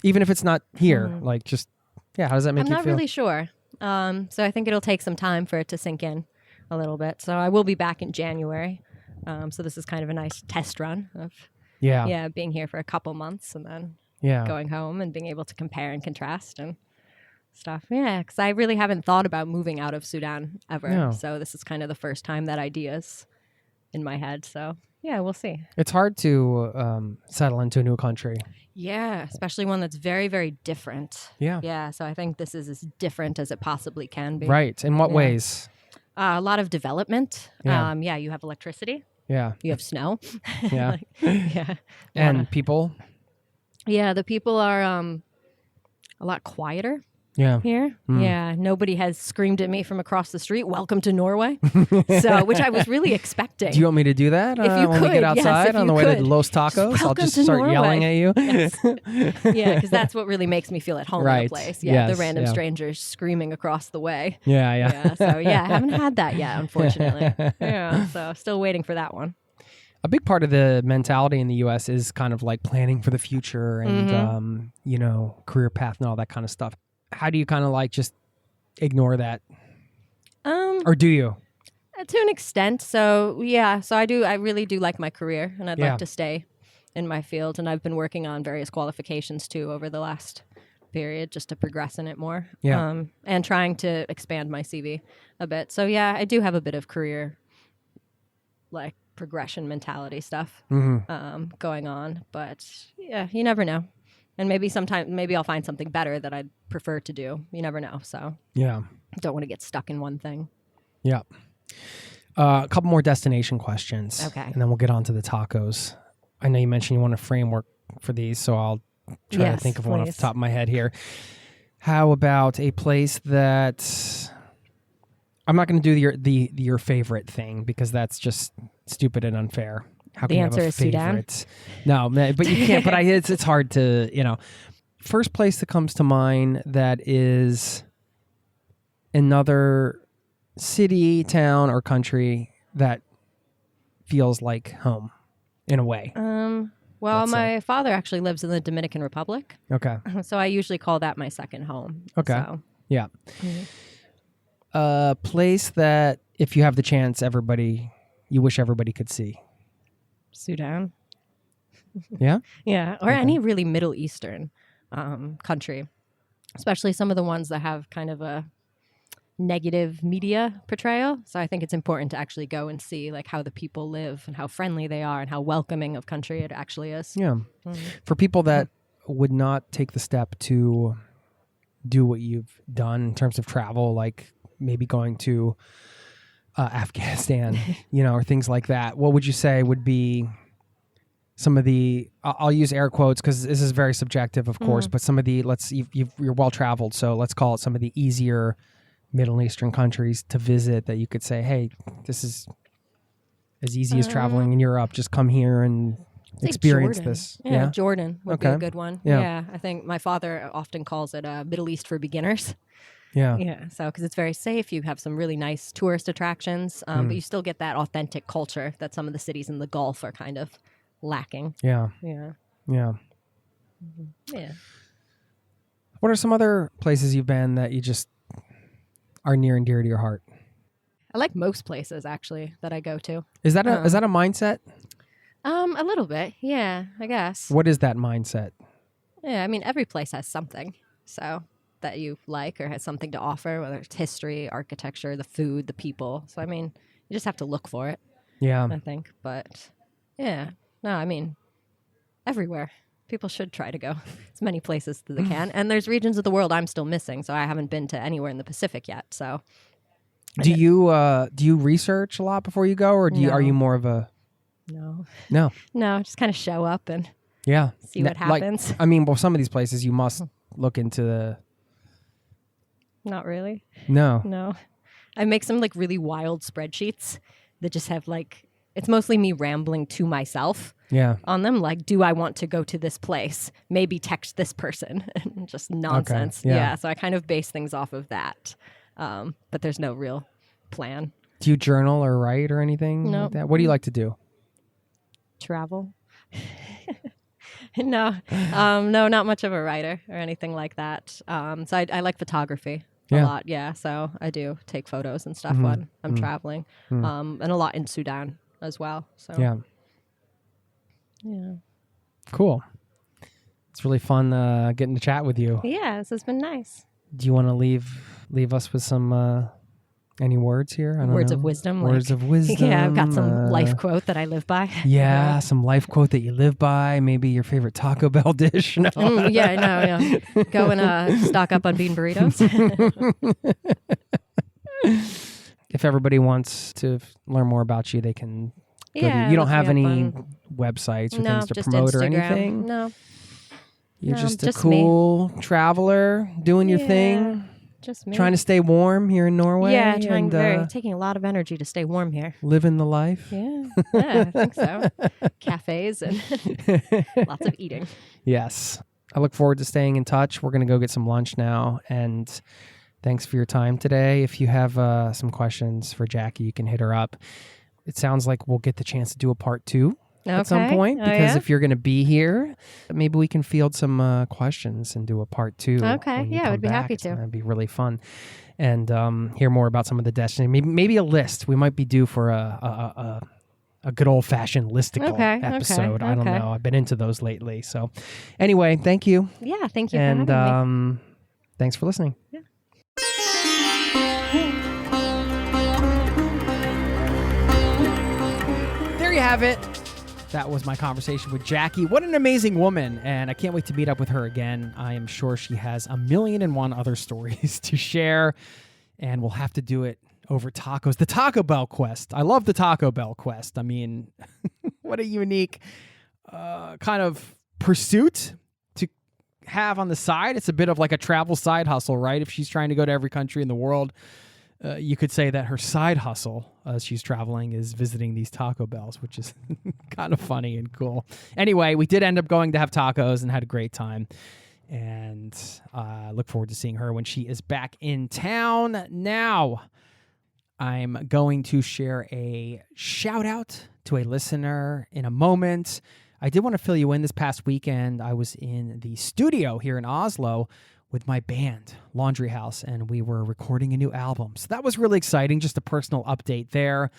Even if it's not here, like just, how does that make I'm you not feel? really sure. So I think it'll take some time for it to sink in a little bit. So I will be back in January. So this is kind of a nice test run of being here for a couple months and then going home and being able to compare and contrast and stuff. Yeah, because I really haven't thought about moving out of Sudan ever. No. So this is kind of the first time that idea's in my head. So yeah, we'll see. It's hard to settle into a new country. Yeah, especially one that's very, very different. Yeah. Yeah, so I think this is as different as it possibly can be. Right. In what ways? A lot of development. Yeah. You have electricity. Yeah. You have snow. Yeah. Yeah. And people? Yeah, the people are a lot quieter Yeah. here. Yeah, nobody has screamed at me from across the street, "Welcome to Norway." So, which I was really expecting. Do you want me to do that If you when we could, get yes, outside if on you the way to could. Los Tacos? I'll Welcome just to start Norway. yelling at you. Yes. Yeah, because that's what really makes me feel at home in Right. a place. Yeah, Yes, the random yeah. strangers screaming across the way. Yeah. Yeah, so I haven't had that yet, unfortunately. Yeah, so still waiting for that one. A big part of the mentality in the U.S. is kind of like planning for the future and, career path and all that kind of stuff. How do you kind of like just ignore that? Or do you? To an extent. So I really do like my career and I'd Yeah. like to stay in my field. And I've been working on various qualifications too over the last period just to progress in it more. Yeah. And trying to expand my CV a bit. So I do have a bit of career like progression mentality stuff going on. But you never know. And maybe I'll find something better that I'd prefer to do. You never know. So Yeah. don't want to get stuck in one thing. Yeah. A couple more destination questions. Okay. And then we'll get on to the tacos. I know you mentioned you want a framework for these, so I'll try to think of one off the please. top of my head here. How about a place that I'm not going to do your favorite thing because that's just stupid and unfair. How can The you have answer a is Sudan? favorite? No, but you can't. But it's hard to First place that comes to mind that is another city, town, or country that feels like home in a way. Well, Let's my father actually lives in the Dominican Republic, Okay. so I usually call that my second home. Okay. So, Yeah. A place that, if you have the chance, you wish everybody could see. Sudan. Yeah? Yeah, or any really Middle Eastern country, especially some of the ones that have kind of a negative media portrayal. So I think it's important to actually go and see like how the people live and how friendly they are and how welcoming of country it actually is. Yeah. For people that would not take the step to do what you've done in terms of travel, like maybe going to Afghanistan, or things like that, what would you say would be some of the, I'll use air quotes because this is very subjective, of course, but some of the, you're well traveled, so let's call it some of the easier Middle Eastern countries to visit that you could say, hey, this is as easy as traveling in Europe. Just come here and experience Jordan. this. Yeah, Jordan would be a good one. Yeah. Yeah, I think my father often calls it Middle East for beginners. Yeah. Yeah, so because it's very safe, you have some really nice tourist attractions, but you still get that authentic culture that some of the cities in the Gulf are kind of lacking. Yeah. Yeah. Yeah. Yeah. What are some other places you've been that you just are near and dear to your heart? I like most places actually that I go to. Is that a mindset? A little bit, yeah, I guess. What is that mindset? Yeah, I mean every place has something so that you like or has something to offer, whether it's history, architecture, the food, the people. So I mean, you just have to look for it. Yeah. I think, but yeah, no, I mean, everywhere. People should try to go as many places as they can. And there's regions of the world I'm still missing, so I haven't been to anywhere in the Pacific yet. So, Do you research a lot before you go, or are you more of a no? Just kind of show up and see what happens. Well, some of these places you must look into the. Not really. No. I make some like really wild spreadsheets that just have like, it's mostly me rambling to myself on them. Like, do I want to go to this place? Maybe text this person. Just nonsense. Okay. Yeah. So I kind of base things off of that. But there's no real plan. Do you journal or write or anything like that? What do you like to do? Travel. No, not much of a writer or anything like that. So I like photography a lot. Yeah. So I do take photos and stuff when I'm traveling, and a lot in Sudan as well. So yeah. Cool. It's really fun getting to chat with you. Yeah, this has been nice. Do you want to leave us with some any words here? Words of wisdom. Words of wisdom. Yeah, I've got some life quote that I live by. Yeah, some life quote that you live by. Maybe your favorite Taco Bell dish. No. Go and stock up on bean burritos. If everybody wants to learn more about you, they can go to, you don't have any websites or things to promote Instagram. or anything? No. You're just a cool traveler doing your thing. Just me. Trying to stay warm here in Norway. Yeah, taking a lot of energy to stay warm here. Living the life. Yeah, I think so. Cafes and lots of eating. Yes. I look forward to staying in touch. We're going to go get some lunch now. And thanks for your time today. If you have some questions for Jacqui, you can hit her up. It sounds like we'll get the chance to do a part 2. At some point, because if you're going to be here, maybe we can field some questions and do a part 2. Okay, I would be happy to. That'd be really fun, and hear more about some of the destiny. Maybe a list. We might be due for a good old fashioned listicle episode. I don't know. I've been into those lately. So, anyway, thank you. Yeah, thank you for having me. Thanks for listening. Yeah. There you have it. That was my conversation with Jacqui. What an amazing woman, and I can't wait to meet up with her again. I am sure she has 1,000,001 other stories to share, and we'll have to do it over tacos. The Taco Bell quest. I love the Taco Bell quest. I mean, what a unique kind of pursuit to have on the side. It's a bit of like a travel side hustle, right? If she's trying to go to every country in the world, you could say that her side hustle as she's traveling is visiting these Taco Bells, which is kind of funny and cool. Anyway, we did end up going to have tacos and had a great time. And I look forward to seeing her when she is back in town. Now, I'm going to share a shout out to a listener in a moment. I did want to fill you in. This past weekend, I was in the studio here in Oslo with my band, Laundry House, and we were recording a new album. So that was really exciting. Just a personal update there.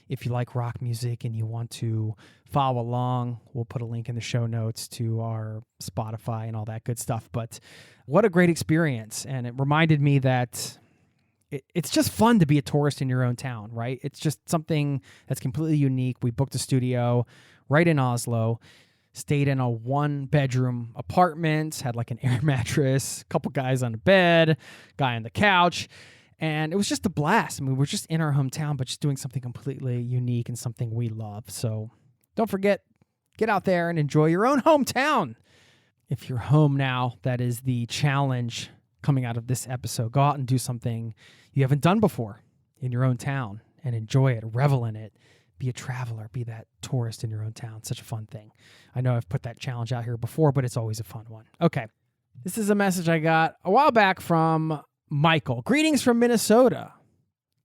If you like rock music and you want to follow along, we'll put a link in the show notes to our Spotify and all that good stuff. But what a great experience. And it reminded me that it's just fun to be a tourist in your own town, right? It's just something that's completely unique. We booked a studio right in Oslo. Stayed in a 1-bedroom apartment, had like an air mattress, a couple guys on the bed, guy on the couch, and it was just a blast. I mean, we're just in our hometown, but just doing something completely unique and something we love. So don't forget, get out there and enjoy your own hometown. If you're home now, that is the challenge coming out of this episode. Go out and do something you haven't done before in your own town and enjoy it, revel in it. Be a traveler, be that tourist in your own town. Such a fun thing. I know I've put that challenge out here before, but it's always a fun one. Okay. This is a message I got a while back from Michael. Greetings from Minnesota.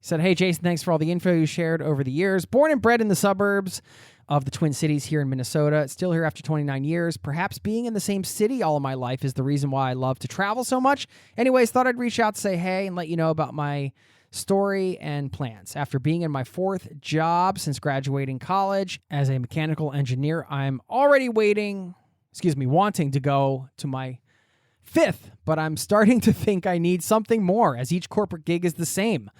He said, hey, Jason, thanks for all the info you shared over the years. Born and bred in the suburbs of the Twin Cities here in Minnesota. Still here after 29 years. Perhaps being in the same city all of my life is the reason why I love to travel so much. Anyways, thought I'd reach out to say hey and let you know about my story and plans. After being in my 4th job since graduating college as a mechanical engineer, I'm already wanting to go to my 5th, but I'm starting to think I need something more as each corporate gig is the same.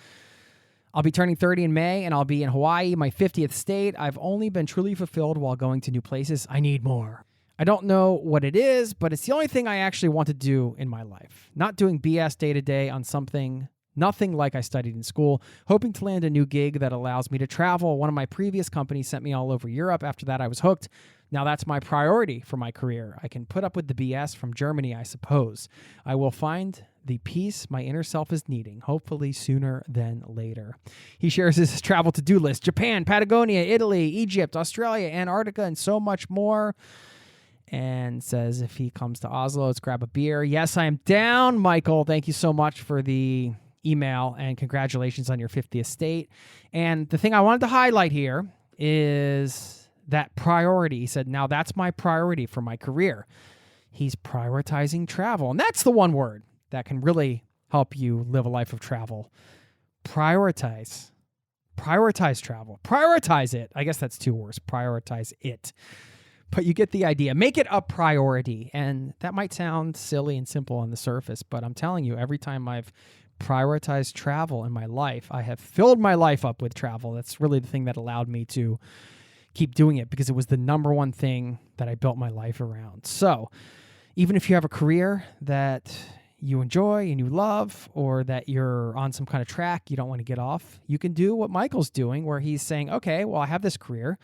I'll be turning 30 in May and I'll be in Hawaii, my 50th state. I've only been truly fulfilled while going to new places. I need more. I don't know what it is, but it's the only thing I actually want to do in my life. Not doing BS day to day on something, nothing like I studied in school, hoping to land a new gig that allows me to travel. One of my previous companies sent me all over Europe. After that, I was hooked. Now that's my priority for my career. I can put up with the BS from Germany, I suppose. I will find the peace my inner self is needing, hopefully sooner than later. He shares his travel to-do list: Japan, Patagonia, Italy, Egypt, Australia, Antarctica, and so much more. And says if he comes to Oslo, let's grab a beer. Yes, I am down, Michael. Thank you so much for the email, and congratulations on your 50th state. And the thing I wanted to highlight here is that priority. He said, now that's my priority for my career. He's prioritizing travel. And that's the one word that can really help you live a life of travel. Prioritize. Prioritize travel. Prioritize it. I guess that's two words. Prioritize it. But you get the idea. Make it a priority. And that might sound silly and simple on the surface, but I'm telling you, every time I've prioritized travel in my life, I have filled my life up with travel. That's really the thing that allowed me to keep doing it, because it was the number one thing that I built my life around. So even if you have a career that you enjoy and you love, or that you're on some kind of track you don't want to get off, you can do what Michael's doing, where he's saying, okay, well, I have this career,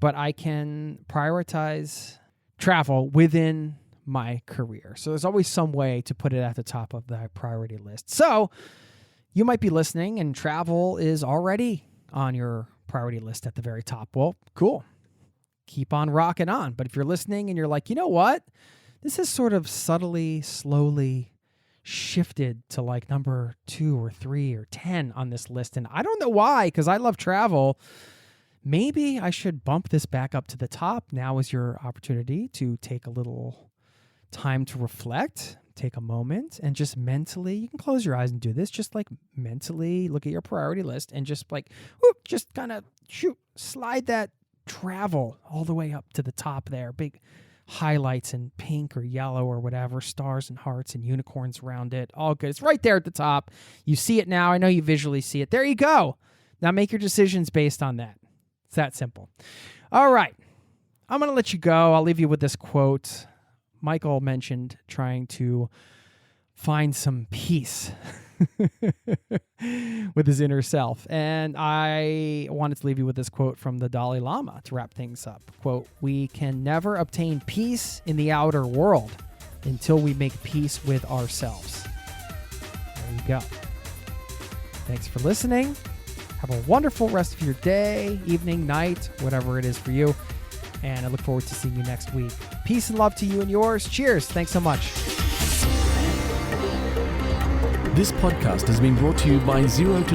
but I can prioritize travel within my career. So there's always some way to put it at the top of the priority list. So you might be listening and travel is already on your priority list at the very top. Well, cool. Keep on rocking on. But if you're listening and you're like, you know what? This is sort of subtly, slowly shifted to like number 2 or 3 or 10 on this list. And I don't know why, because I love travel. Maybe I should bump this back up to the top. Now is your opportunity to take a little time to reflect, take a moment, and just mentally, you can close your eyes and do this, just like mentally look at your priority list and just like, whoop, just kind of slide that travel all the way up to the top there. Big highlights in pink or yellow or whatever, stars and hearts and unicorns around it. All good. It's right there at the top. You see it now. I know you visually see it. There you go. Now make your decisions based on that. It's that simple. All right. I'm going to let you go. I'll leave you with this quote. Michael mentioned trying to find some peace with his inner self. And I wanted to leave you with this quote from the Dalai Lama to wrap things up. Quote, "We can never obtain peace in the outer world until we make peace with ourselves." There you go. Thanks for listening. Have a wonderful rest of your day, evening, night, whatever it is for you. And I look forward to seeing you next week. Peace and love to you and yours. Cheers. Thanks so much. This podcast has been brought to you by Zero to